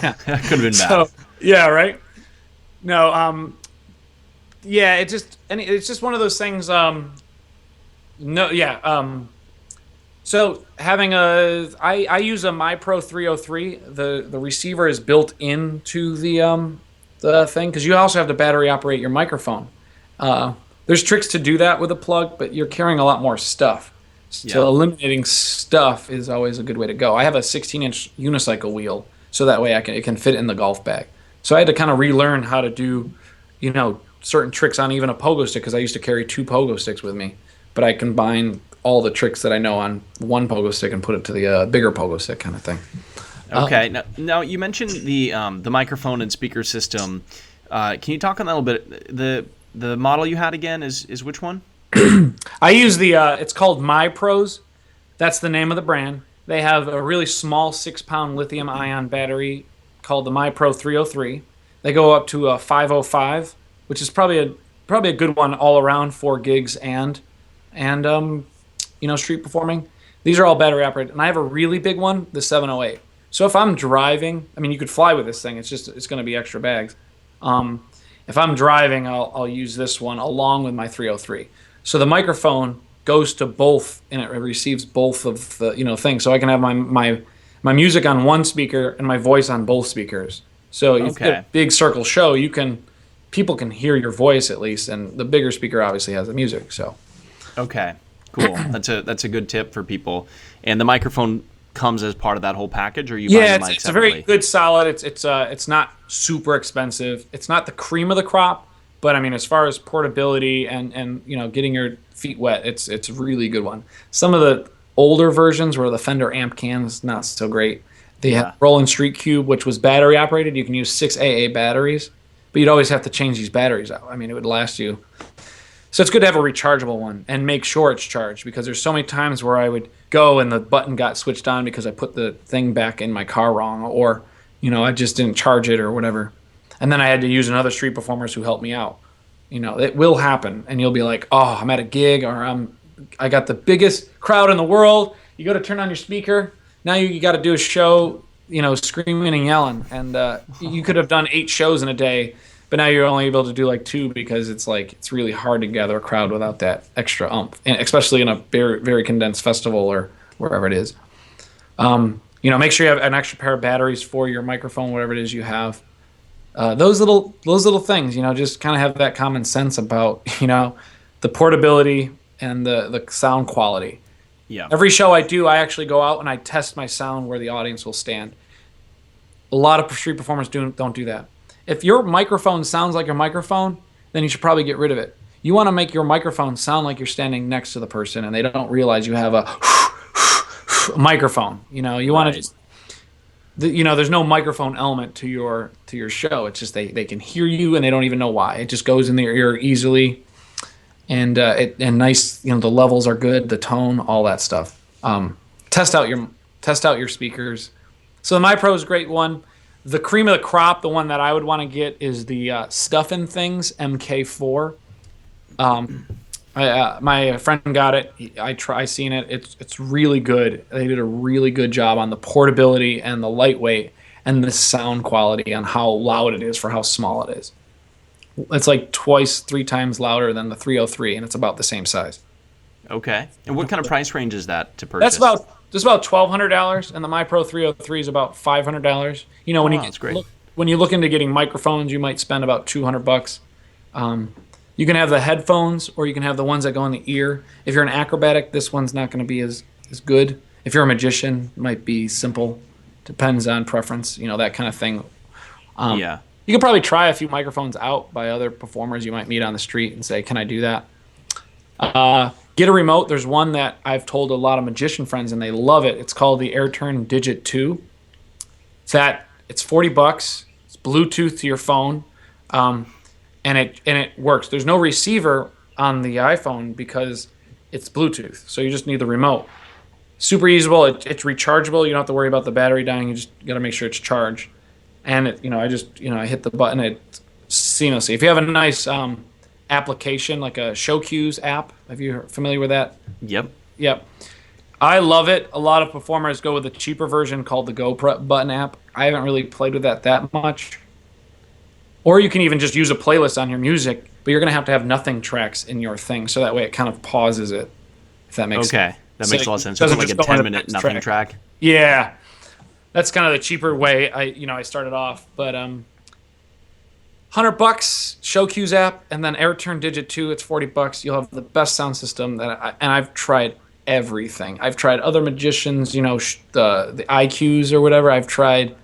That could have been bad. so yeah, right. No, yeah, it's just one of those things. No, yeah. So having I use a MyPro 303. The receiver is built into the thing because you also have to battery operate your microphone. There's tricks to do that with a plug, but you're carrying a lot more stuff. So Yeah. eliminating stuff is always a good way to go. I have a 16-inch unicycle wheel, so that way it can fit in the golf bag. So I had to kind of relearn how to do, certain tricks on even a pogo stick because I used to carry two pogo sticks with me, but I combine all the tricks that I know on one pogo stick and put it to the bigger pogo stick kind of thing. Okay. Now you mentioned the microphone and speaker system. Can you talk on that a little bit? The model you had again is which one? I use it's called MyPros. That's the name of the brand. They have a really small 6-pound lithium ion battery called the MyPro 303. They go up to a 505, which is probably a good one all around for gigs and street performing. These are all battery operated, and I have a really big one, the 708. So if I'm driving, I mean, you could fly with this thing. It's going to be extra bags. If I'm driving, I'll use this one along with my 303. So the microphone goes to both, and it receives both of the things. So I can have my music on one speaker and my voice on both speakers. So if you get a big circle show, people can hear your voice at least, and the bigger speaker obviously has the music. So Okay. Cool. That's a good tip for people. And the microphone comes as part of that whole package, or are you buying yeah, the mic it's a very separately? good solid. It's not super expensive. It's not the cream of the crop, but I mean as far as portability and getting your feet wet, it's a really good one. Some of the older versions where the Fender amp can is not so great. They had Yeah. Roland Street Cube, which was battery operated. You can use 6 AA batteries, but you'd always have to change these batteries out. I mean, it would last you. So it's good to have a rechargeable one and make sure it's charged because there's so many times where I would go and the button got switched on because I put the thing back in my car wrong or, I just didn't charge it or whatever. And then I had to use another street performers who helped me out. It will happen and you'll be like, oh, I'm at a gig or I got the biggest crowd in the world. You go to turn on your speaker. Now you got to do a show, screaming and yelling. And you could have done 8 shows in a day. But now you're only able to do like 2 because it's really hard to gather a crowd without that extra oomph, and especially in a very, very condensed festival or wherever it is. Make sure you have an extra pair of batteries for your microphone, whatever it is you have. Those little things, just kind of have that common sense about the portability and the sound quality. Yeah. Every show I do, I actually go out and I test my sound where the audience will stand. A lot of street performers don't do that. If your microphone sounds like your microphone, then you should probably get rid of it. You want to make your microphone sound like you're standing next to the person and they don't realize you have a microphone. You want to just, there's no microphone element to your show. It's just they can hear you and they don't even know why. It just goes in their ear easily, and nice. The levels are good, the tone, all that stuff. Test out your speakers. So the MyPro is a great one. The cream of the crop, the one that I would want to get is the Stuffin' Things MK4. My friend got it. I seen it. It's really good. They did a really good job on the portability and the lightweight and the sound quality on how loud it is for how small it is. It's like 3 times louder than the 303, and it's about the same size. Okay. And what kind of price range is that to purchase? That's about $1,200, and the MyPro 303 is about $500. That's great. When you look into getting microphones, you might spend about $200. You can have the headphones, or you can have the ones that go in the ear. If you're an acrobatic, this one's not going to be as good. If you're a magician, it might be simple. Depends on preference, that kind of thing. Yeah. You could probably try a few microphones out by other performers you might meet on the street and say, "Can I do that?" Get a remote. There's one that I've told a lot of magician friends and they love it. It's called the AirTurn Digit 2. It's $40. It's Bluetooth to your phone, and it works. There's no receiver on the iPhone because it's Bluetooth, so you just need the remote. Super usable. It's rechargeable. You don't have to worry about the battery dying. You just got to make sure it's charged. And I hit the button. It seamlessly. If you have a nice application like a show cues app, have you familiar with that? Yep. Yep. I love it. A lot of performers go with a cheaper version called the Go Button app. I haven't really played with that much. Or you can even just use a playlist on your music, but you're going to have nothing tracks in your thing, so that way it kind of pauses it, if that makes sense. Okay, that makes a lot of sense. It So doesn't like a just go on the 10-minute next nothing track. Yeah. That's kind of the cheaper way I started off, but $100 show cues app, and then AirTurn Digit 2, it's $40. You'll have the best sound system and I've tried everything. I've tried other magicians, the iQs or whatever. I've tried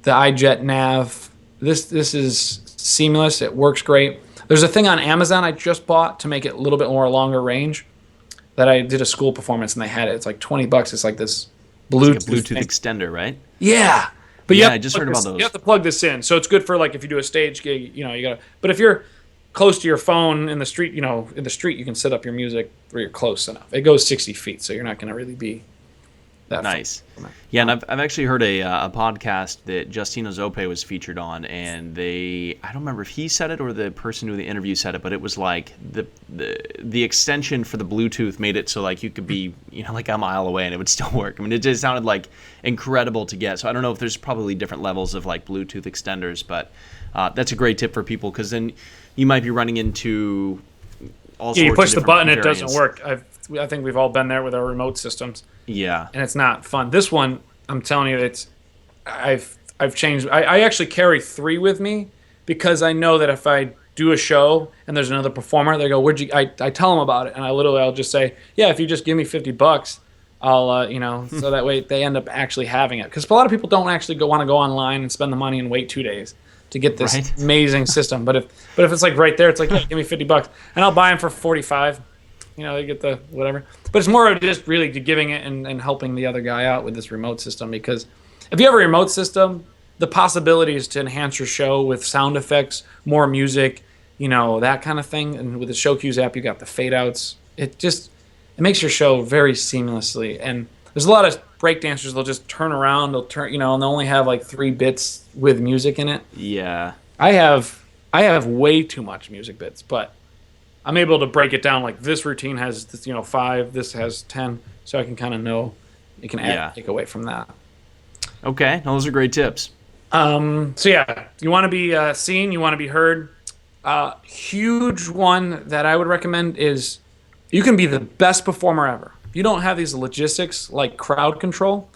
the iJet Nav. This is seamless. It works great. There's a thing on Amazon I just bought to make it a little bit more longer range that I did a school performance and they had it. It's like $20. It's like this Bluetooth, Bluetooth extender, right? Yeah. But yeah, I just heard about those. You have to plug this in. So it's good for like if you do a stage gig, you gotta, but if you're close to your phone in the street, you can set up your music where you're close enough. It goes 60 feet, so you're not going to really be that nice. Yeah, and I've actually heard a podcast that Justino Zope was featured on, and I don't remember if he said it or the person who the interview said it, but it was like the extension for the Bluetooth made it so like you could be like a mile away and it would still work. I mean, it just sounded like incredible to get. So I don't know if there's probably different levels of like Bluetooth extenders, but that's a great tip for people because then you might be running into all sorts of you push the button, variants. it doesn't work. I think we've all been there with our remote systems. Yeah, and it's not fun. This one, I'm telling you, I've changed. I actually carry 3 with me because I know that if I do a show and there's another performer, they go, "Where'd you?" I tell them about it, and I'll just say, "Yeah, if you just give me $50, I'll so that way they end up actually having it." Because a lot of people don't actually want to go online and spend the money and wait 2 days to get this amazing system. But if it's like right there, it's like, yeah, give me $50, and I'll buy them for 45. They get the whatever. But it's more of just really giving it and helping the other guy out with this remote system. Because if you have a remote system, the possibilities to enhance your show with sound effects, more music, that kind of thing. And with the Show Cues app, you got the fade outs. It makes your show very seamlessly. And there's a lot of breakdancers, they'll just turn around, and they'll only have like 3 bits with music in it. Yeah. I have way too much music bits, but I'm able to break it down like this routine has 5, this has 10, so I can kind of know you can take away from that. Okay, those are great tips. So yeah, you want to be seen, you want to be heard. Huge one that I would recommend is you can be the best performer ever. If you don't have these logistics like crowd control,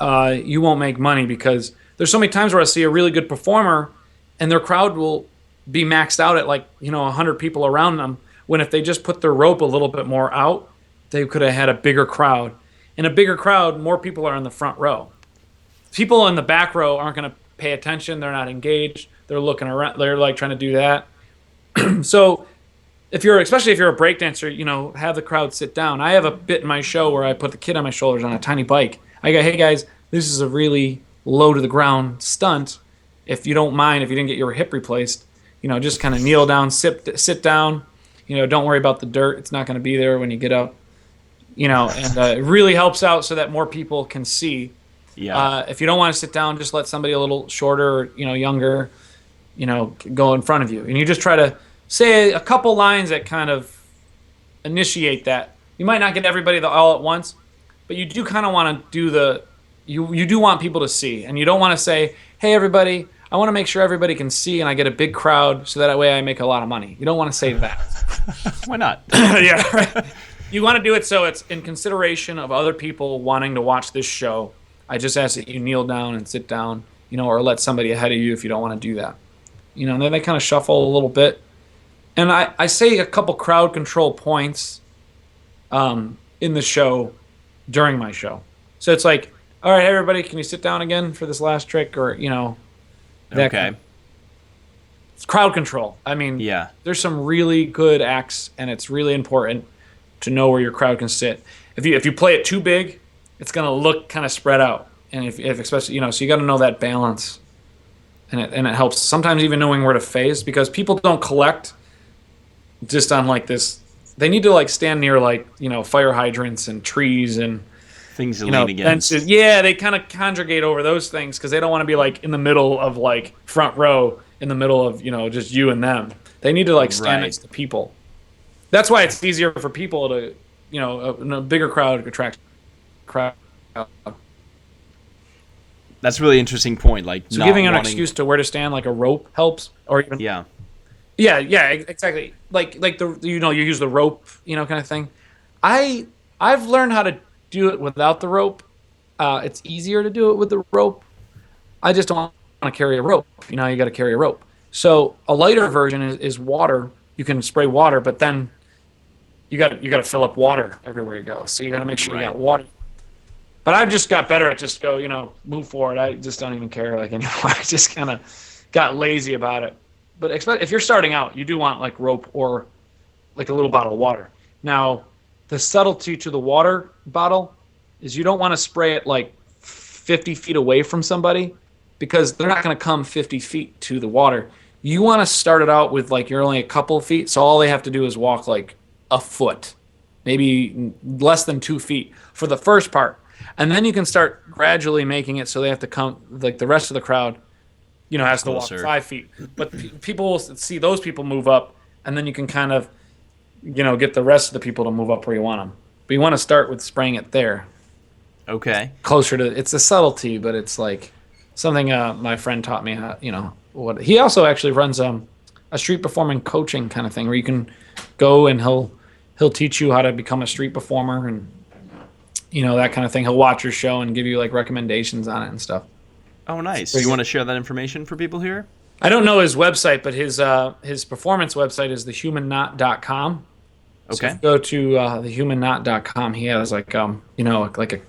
you won't make money because there's so many times where I see a really good performer and their crowd will be maxed out at 100 people around them, when if they just put their rope a little bit more out, they could have had a bigger crowd. In a bigger crowd, more people are in the front row. People in the back row aren't going to pay attention. They're not engaged. They're looking around. They're like trying to do that. So especially if you're a breakdancer, have the crowd sit down. I have a bit in my show where I put the kid on my shoulders on a tiny bike. I go, "Hey guys, this is a really low to the ground stunt. If you don't mind, if you didn't get your hip replaced, just kind of kneel down, sit down. Don't worry about the dirt. It's not going to be there when you get up. And it really helps out so that more people can see. Yeah. If you don't want to sit down, just let somebody a little shorter or, younger, go in front of you. And you just try to say a couple lines that kind of initiate that. You might not get everybody all at once, but you do kind of want to do you do want people to see. And you don't want to say, "Hey, everybody, I want to make sure everybody can see and I get a big crowd so that way I make a lot of money." You don't want to say that. Why not? Yeah, right. You want to do it so it's in consideration of other people wanting to watch this show. I just ask that you kneel down and sit down, or let somebody ahead of you if you don't want to do that. And then they kind of shuffle a little bit. And I say a couple crowd control points in the show during my show. So it's like, "All right, everybody, can you sit down again for this last trick?" Or, Okay. It's crowd control. I mean, there's some really good acts, and it's really important to know where your crowd can sit. If you play it too big, it's going to look kind of spread out. And if especially, so you got to know that balance. And it helps sometimes even knowing where to face, because people don't collect just on like this. They need to stand near fire hydrants and trees and things to lean against. Yeah, they kind of conjugate over those things because they don't want to be in the middle of front row in the middle of just you and them. They need to like stand Right. next to people. That's why it's easier for people to in a bigger crowd attract crowd. That's a really interesting point. Like So not giving an wanting. excuse to where to stand, like a rope, helps, or even Yeah. yeah, exactly. Like the you use the rope, kind of thing. I've learned how to do it without the rope. It's easier to do it with the rope. I just don't want to carry a rope. You got to carry a rope. So a lighter version is water. You can spray water, but then you got to fill up water everywhere you go. So you got to make sure you Right. got water. But I've just got better at just go, move forward. I just don't even care like anymore. I just kind of got lazy about it. But if you're starting out, you do want like rope or like a little bottle of water. Now, the subtlety to the water bottle is you don't want to spray it like 50 feet away from somebody because they're not going to come 50 feet to the water. You want to start it out with like you're only a couple of feet, so all they have to do is walk like a foot, maybe less than 2 feet for the first part. And then you can start gradually making it so they have to come, like the rest of the crowd, has to walk Closer. 5 feet. But people will see those people move up, and then you can kind of, get the rest of the people to move up where you want them. But you want to start with spraying it there, Okay. closer to. It's a subtlety, but it's like something my friend taught me. How, what he also actually runs a street performing coaching kind of thing where you can go and he'll teach you how to become a street performer and that kind of thing. He'll watch your show and give you like recommendations on it and stuff. Oh, nice. Do you want to share that information for people here? I don't know his website, but his performance website is thehumannot.com. So Okay. if you go to thehumannot.com, he has like like a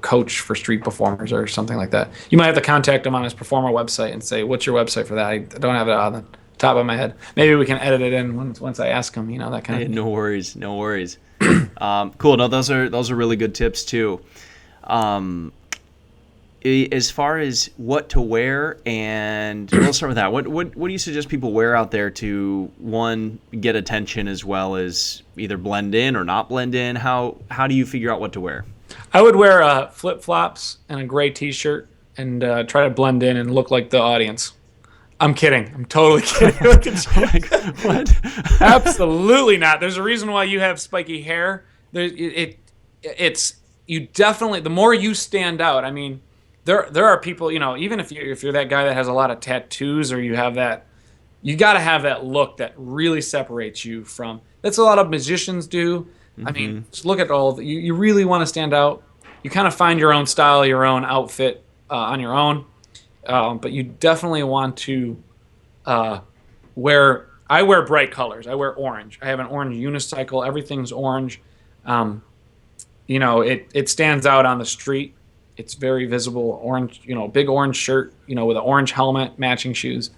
coach for street performers or something like that. You might have to contact him on his performer website and say, "What's your website for that?" I don't have it on the top of my head. Maybe we can edit it in once I ask him. That kind of Hey, thing. no worries. No worries. Cool. No, those are really good tips too. As far as what to wear, and we'll start with that. What do you suggest people wear out there to, one, get attention as well as either blend in or not blend in? How do you figure out what to wear? I would wear flip flops and a gray T-shirt and try to blend in and look like the audience. I'm kidding. I'm totally kidding. Like, what? Absolutely not. There's a reason why you have spiky hair. It's you definitely. The more you stand out, I mean, there are people. Even if you're that guy that has a lot of tattoos or you have that, you got to have that look that really separates you from. That's a lot of musicians do. I mean, just look at all. You really want to stand out. You kind of find your own style, your own outfit on your own. But you definitely want to wear. I wear bright colors. I wear orange. I have an orange unicycle. Everything's orange. It stands out on the street. It's very visible. Orange, big orange shirt. With an orange helmet, matching shoes.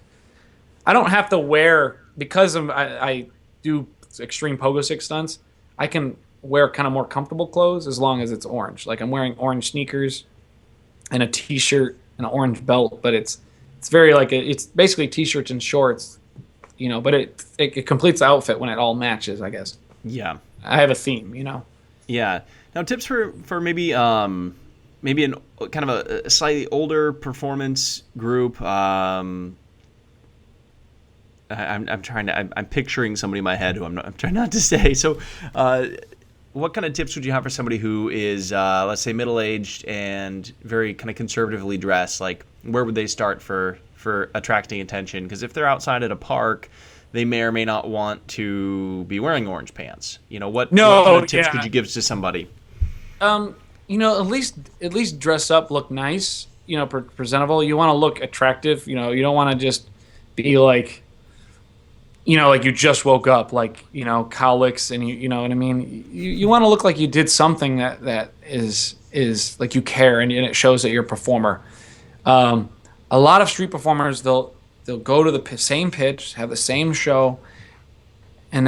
I don't have to wear because I do extreme pogo stick stunts. I can wear kind of more comfortable clothes as long as it's orange. Like I'm wearing orange sneakers and a T-shirt and an orange belt, but it's very like it's basically T-shirts and shorts, but it completes the outfit when it all matches, I guess. Yeah. I have a theme, Yeah. Now, tips for maybe maybe an kind of a slightly older performance group. I'm picturing somebody in my head who I'm trying not to say. So, what kind of tips would you have for somebody who is, let's say, middle-aged and very kind of conservatively dressed? Like, where would they start for attracting attention? Because if they're outside at a park, they may or may not want to be wearing orange pants. What kind of tips could you give to somebody? At least dress up, look nice. Presentable. You want to look attractive. You don't want to just be like. Like you just woke up, like, cowlicks, and you know what I mean? You want to look like you did something that is like you care, and it shows that you're a performer. A lot of street performers, they'll go to the same pitch, have the same show, and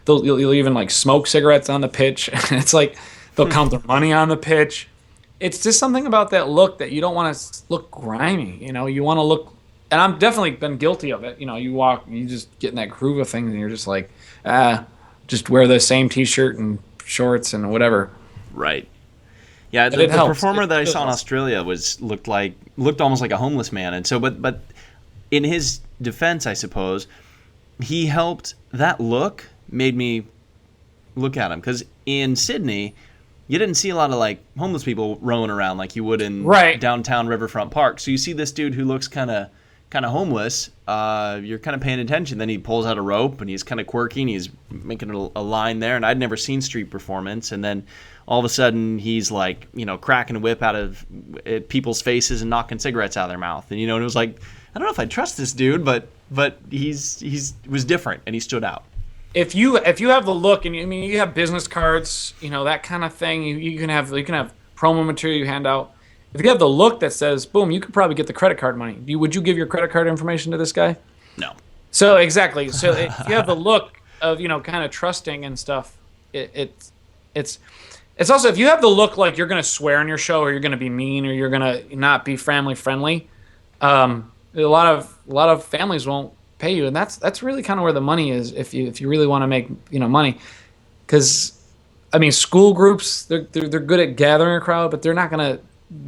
you'll even like smoke cigarettes on the pitch, and it's like they'll count their money on the pitch. It's just something about that look that you don't want to look grimy, you want to look. And I've definitely been guilty of it. You just get in that groove of things, and you're just like, just wear the same T-shirt and shorts and whatever. Right. Yeah, the performer that I saw in Australia looked almost like a homeless man, and so but in his defense, I suppose, he helped. That look made me look at him, because in Sydney, you didn't see a lot of like homeless people roaming around like you would in Right. downtown Riverfront Park. So you see this dude who looks kind of homeless. You're kind of paying attention. Then he pulls out a rope and he's kind of quirky and he's making a line there. And I'd never seen street performance. And then all of a sudden he's like, cracking a whip out of people's faces and knocking cigarettes out of their mouth. And and it was like, I don't know if I trust this dude, but he's was different and he stood out. If you have the look, and you have business cards, that kind of thing. You can have promo material you hand out. If you have the look that says, boom, you could probably get the credit card money. Would you give your credit card information to this guy? No. So exactly. So if you have the look of kind of trusting and stuff, it's also, if you have the look like you're gonna swear on your show, or you're gonna be mean, or you're gonna not be family friendly, a lot of families won't pay you, and that's really kind of where the money is if you really want to make money, because school groups, they're good at gathering a crowd, but they're not gonna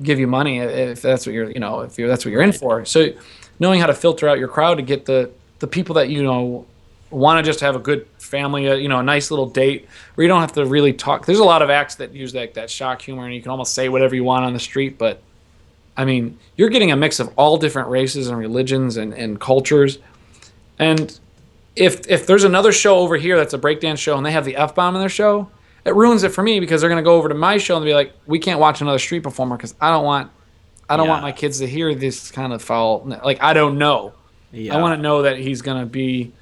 give you money if that's what that's what you're in for. So knowing how to filter out your crowd to get the people that want to just have a good family, a nice little date where you don't have to really talk. There's a lot of acts that use that shock humor, and you can almost say whatever you want on the street, but you're getting a mix of all different races and religions and cultures. And if there's another show over here that's a breakdance show and they have the F-bomb in their show, it ruins it for me, because they're going to go over to my show and be like, we can't watch another street performer, because I don't want my kids to hear this kind of foul. Like, I don't know. Yeah. I want to know that he's going to be,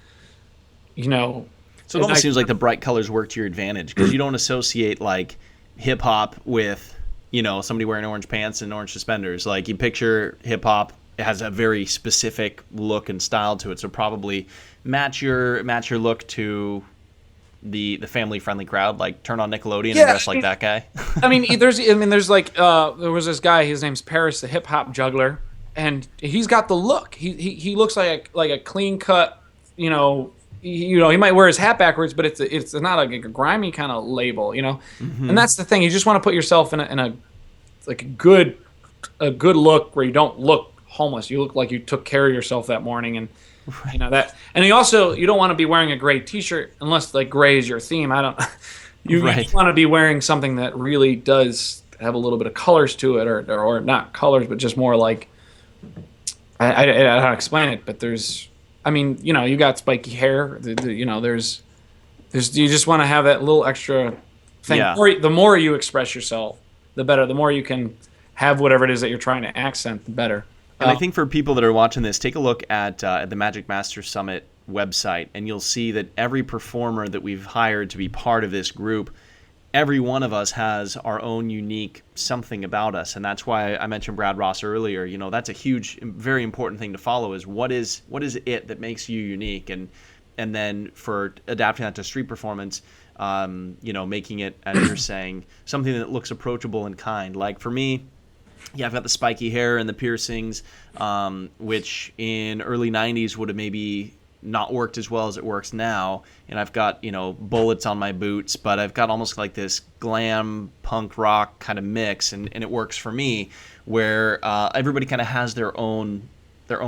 So it almost seems like the bright colors work to your advantage, because you don't associate like hip hop with, somebody wearing orange pants and orange suspenders. Like, you picture hip hop, it has a very specific look and style to it. So probably match your look to the family friendly crowd. Like, turn on Nickelodeon and dress like that guy. there's like there was this guy. His name's Paris, the hip hop juggler, and he's got the look. He looks like a clean cut. He might wear his hat backwards, but it's not like a grimy kind of label. Mm-hmm. And that's the thing. You just want to put yourself in a good look where you don't look homeless. You look like you took care of yourself that morning, and that. And you don't want to be wearing a gray T-shirt unless like gray is your theme. You want to be wearing something that really does have a little bit of colors to it, or not colors, but just more like I don't know how to explain it. But there's, you got spiky hair. There's you just want to have that little extra thing. Yeah. The more you express yourself, the better. The more you can have whatever it is that you're trying to accent, the better. And I think for people that are watching this, take a look at the Magic Master Summit website, and you'll see that every performer that we've hired to be part of this group, every one of us has our own unique something about us. And that's why I mentioned Brad Ross earlier. That's a huge, very important thing to follow, is what is it that makes you unique? And then for adapting that to street performance, making it, as you're saying, something that looks approachable and kind. Like for me, I've got the spiky hair and the piercings, which in early 90s would have maybe not worked as well as it works now. And I've got, bullets on my boots, but I've got almost like this glam punk rock kind of mix, and it works for me, where everybody kind of has their own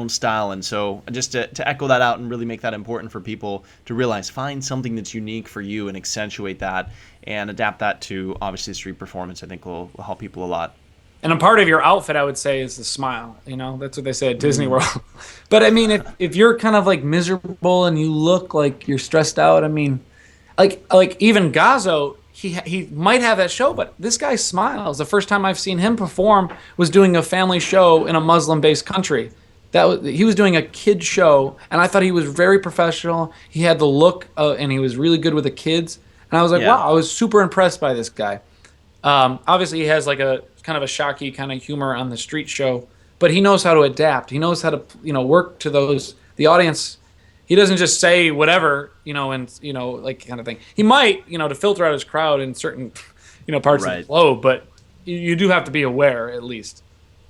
style. And so just to echo that out and really make that important for people to realize, find something that's unique for you and accentuate that and adapt that to obviously street performance, I think will help people a lot. And a part of your outfit, I would say, is the smile. That's what they say at Disney World. But if you're kind of like miserable and you look like you're stressed out, like even Gazzo, he might have that show, but this guy smiles. The first time I've seen him perform was doing a family show in a Muslim-based country. He was doing a kid show, and I thought he was very professional. He had the look, and he was really good with the kids. And I was like, wow, I was super impressed by this guy. Obviously, he has like a kind of a shocky kind of humor on the street show, but he knows how to adapt. He knows how to work to the audience. He doesn't just say whatever, and like kind of thing. He might, to filter out his crowd in certain, parts of the globe, but you do have to be aware, at least,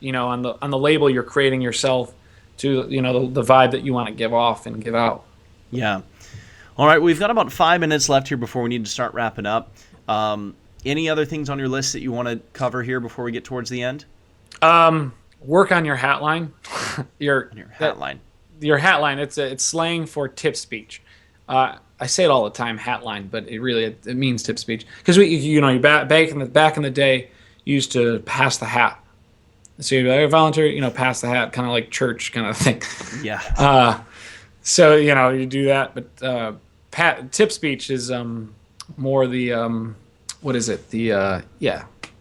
on the label you're creating yourself to, the vibe that you want to give off and give out. Yeah. All right, we've got about 5 minutes left here before we need to start wrapping up. Any other things on your list that you want to cover here before we get towards the end? Work on your hat line. Your hat line. your hat line. It's slang for tip speech. I say it all the time, hat line, but it means tip speech because back in the day, you used to pass the hat. So you'd be like, volunteer, pass the hat, kind of like church kind of thing. Yeah. So you do that, but tip speech is more the what is it? The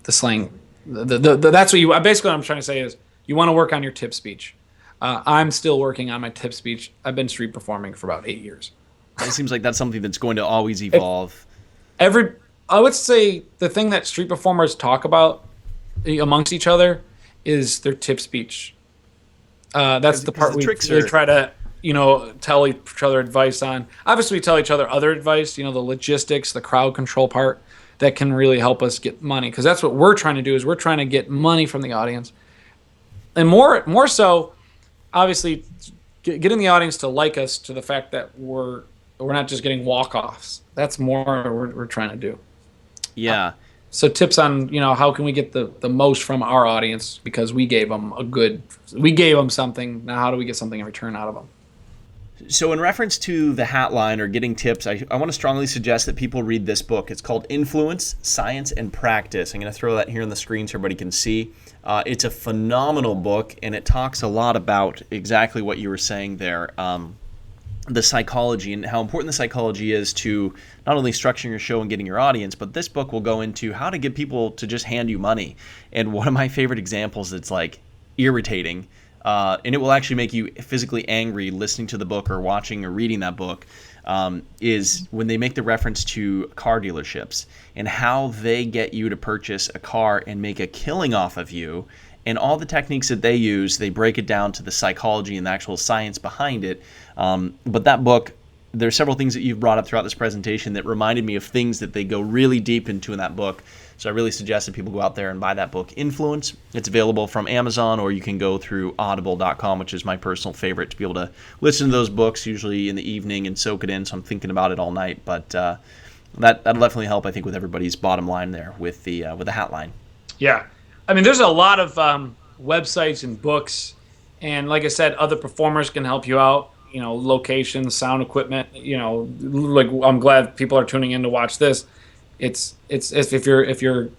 slang. That's what you basically what I'm trying to say is you want to work on your tip speech. I'm still working on my tip speech. I've been street performing for about 8 years. It seems like that's something that's going to always evolve. I would say the thing that street performers talk about amongst each other is their tip speech. That's the part we try to, tell each other advice on. Obviously, we tell each other other advice, the logistics, the crowd control part that can really help us get money. Because that's what we're trying to do is we're trying to get money from the audience. And more so, obviously, getting the audience to like us to the fact that we're not just getting walk-offs. That's more what we're trying to do. Yeah. So tips on, how can we get the most from our audience because we gave them something. Now how do we get something in return out of them? So in reference to the hat line or getting tips, I want to strongly suggest that people read this book. It's called Influence, Science, and Practice. I'm going to throw that here on the screen so everybody can see. It's a phenomenal book, and it talks a lot about exactly what you were saying there. The psychology and how important the psychology is to not only structuring your show and getting your audience, but this book will go into how to get people to just hand you money. And one of my favorite examples that's like irritating, and it will actually make you physically angry listening to the book or watching or reading that book, is when they make the reference to car dealerships and how they get you to purchase a car and make a killing off of you. And all the techniques that they use, they break it down to the psychology and the actual science behind it. But that book, there's several things that you've brought up throughout this presentation that reminded me of things that they go really deep into in that book. So I really suggest that people go out there and buy that book, Influence. It's available from Amazon, or you can go through Audible.com, which is my personal favorite, to be able to listen to those books usually in the evening and soak it in. So I'm thinking about it all night. But that'll definitely help, I think, with everybody's bottom line there with the hat line. Yeah. I mean, there's a lot of websites and books, and like I said, other performers can help you out. Locations, sound equipment. Like I'm glad people are tuning in to watch this. It's if you're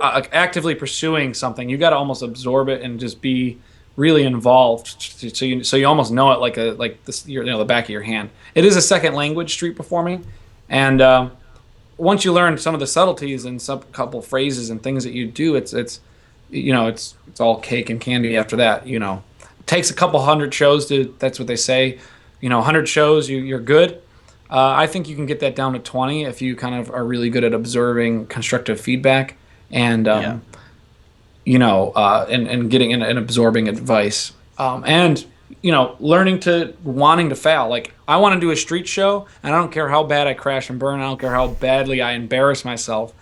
actively pursuing something, you got to almost absorb it and just be really involved. So you almost know it like the back of your hand. It is a second language, street performing, and once you learn some of the subtleties and some couple phrases and things that you do, it's all cake and candy after that. It takes a couple hundred shows that's what they say, 100 shows, you're good. I think you can get that down to 20 if you kind of are really good at observing constructive feedback and, and getting and absorbing advice. And wanting to fail. Like, I want to do a street show, and I don't care how bad I crash and burn. I don't care how badly I embarrass myself.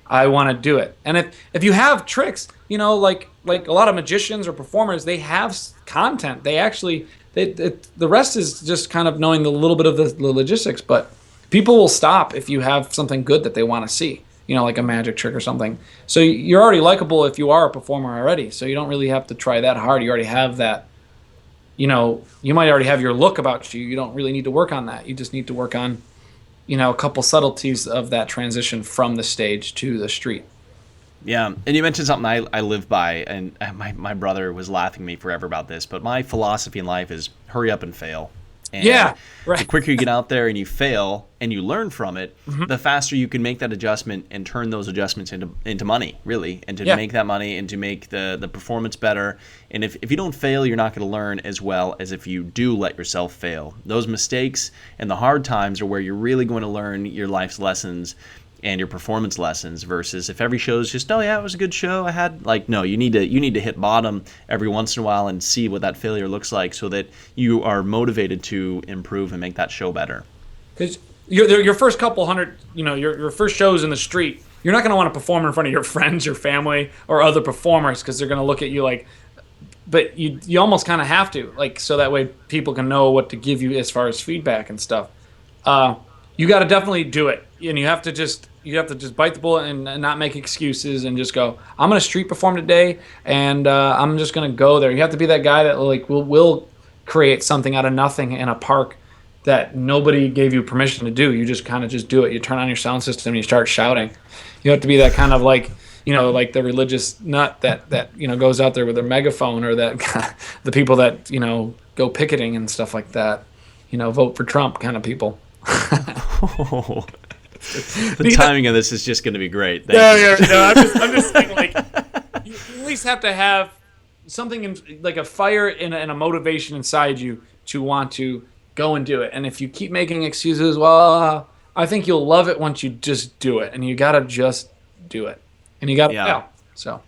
I want to do it. And if you have tricks, like a lot of magicians or performers, they have content. They actually, the rest is just kind of knowing the little bit of the logistics. But people will stop if you have something good that they want to see, like a magic trick or something. So you're already likable if you are a performer already. So you don't really have to try that hard. You already have that. You might already have your look about you. You don't really need to work on that. You just need to work on, a couple subtleties of that transition from the stage to the street. Yeah, and you mentioned something I live by, and my brother was laughing at me forever about this, but my philosophy in life is hurry up and fail. And yeah, right. The quicker you get out there and you fail and you learn from it, the faster you can make that adjustment and turn those adjustments into money, really, and to make that money and to make the performance better. And if you don't fail, you're not going to learn as well as if you do let yourself fail. Those mistakes and the hard times are where you're really going to learn your life's lessons and your performance lessons, versus if every show is just, oh yeah, it was a good show, no, you need to hit bottom every once in a while and see what that failure looks like so that you are motivated to improve and make that show better. Because your first couple hundred, your first shows in the street, you're not going to want to perform in front of your friends, your family, or other performers, because they're going to look at you like, but you almost kind of have to, like, so that way people can know what to give you as far as feedback and stuff. You got to definitely do it, and you have to just bite the bullet and not make excuses and just go, I'm going to street perform today, and I'm just going to go there. You have to be that guy that will create something out of nothing in a park that nobody gave you permission to do. You just kind of just do it. You turn on your sound system and you start shouting. You have to be that kind of like, like the religious nut that goes out there with their megaphone, or that the people that go picketing and stuff like that. Vote for Trump kind of people. The timing of this is just going to be great. No, I'm just saying, like, you at least have to have something like a fire and a motivation inside you to want to go and do it. And if you keep making excuses, well, I think you'll love it once you just do it. And you got to just do it. And you got to fail. So.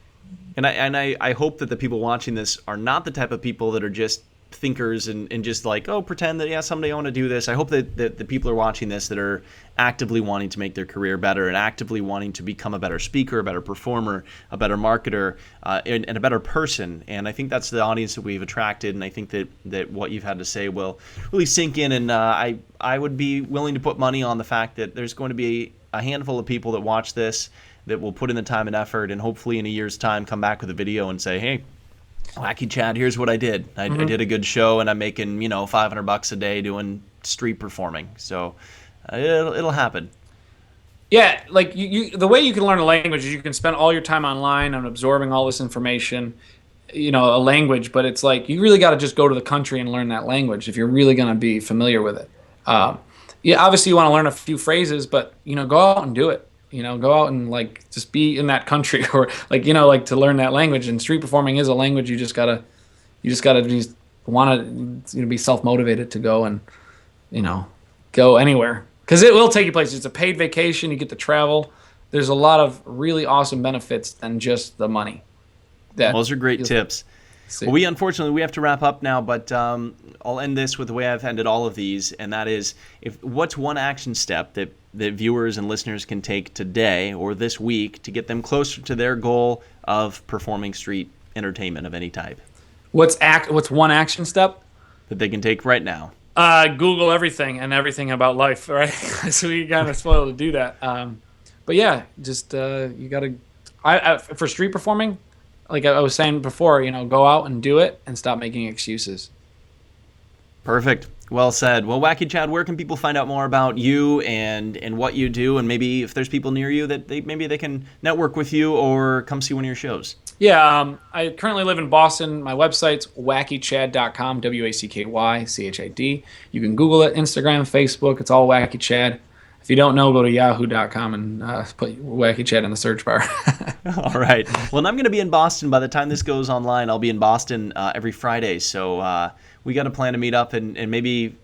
And I hope that the people watching this are not the type of people that are just thinkers and just like, oh, pretend that, someday I want to do this. I hope that the people are watching this that are actively wanting to make their career better and actively wanting to become a better speaker, a better performer, a better marketer, and a better person. And I think that's the audience that we've attracted. And I think that what you've had to say will really sink in. And I would be willing to put money on the fact that there's going to be a handful of people that watch this that will put in the time and effort, and hopefully in a year's time come back with a video and say, hey, Wacky Chad, here's what I did. I did a good show, and I'm making $500 a day doing street performing. So it'll happen. Yeah, like the way you can learn a language is you can spend all your time online and absorbing all this information, a language. But it's like you really got to just go to the country and learn that language if you're really going to be familiar with it. Obviously you want to learn a few phrases, but go out and do it. Go out and like just be in that country, or like to learn that language. And street performing is a language. You just gotta want to be self-motivated to go and go anywhere, because it will take you places. It's a paid vacation. You get to travel. There's a lot of really awesome benefits than just the money. Those are great tips. Well, we have to wrap up now, but I'll end this with the way I've ended all of these, and that is, what's one action step that viewers and listeners can take today or this week to get them closer to their goal of performing street entertainment of any type? What's one action step that they can take right now? Google everything and everything about life, right? So we kind of spoiled to do that. But yeah, just you got to. For street performing, like I was saying before, go out and do it and stop making excuses. Perfect. Well said. Well, Wacky Chad, where can people find out more about you and what you do, and maybe if there's people near you that they can network with you or come see one of your shows? Yeah, I currently live in Boston. My website's wackychad.com, WACKYCHAD. You can Google it, Instagram, Facebook. It's all Wacky Chad. If you don't know, go to yahoo.com and put Wacky Chad in the search bar. All right. Well, and I'm going to be in Boston. By the time this goes online, I'll be in Boston every Friday. So we got to plan to meet up and maybe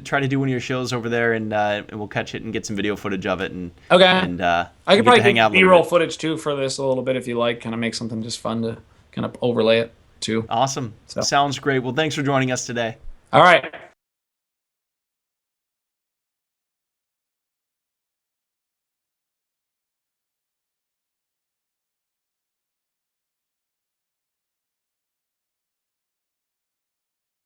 try to do one of your shows over there, and we'll catch it and get some video footage of it. Okay. And I could probably hang out B-roll footage too for this a little bit if you like. Kind of make something just fun to kind of overlay it too. Awesome. So. Sounds great. Well, thanks for joining us today. All right.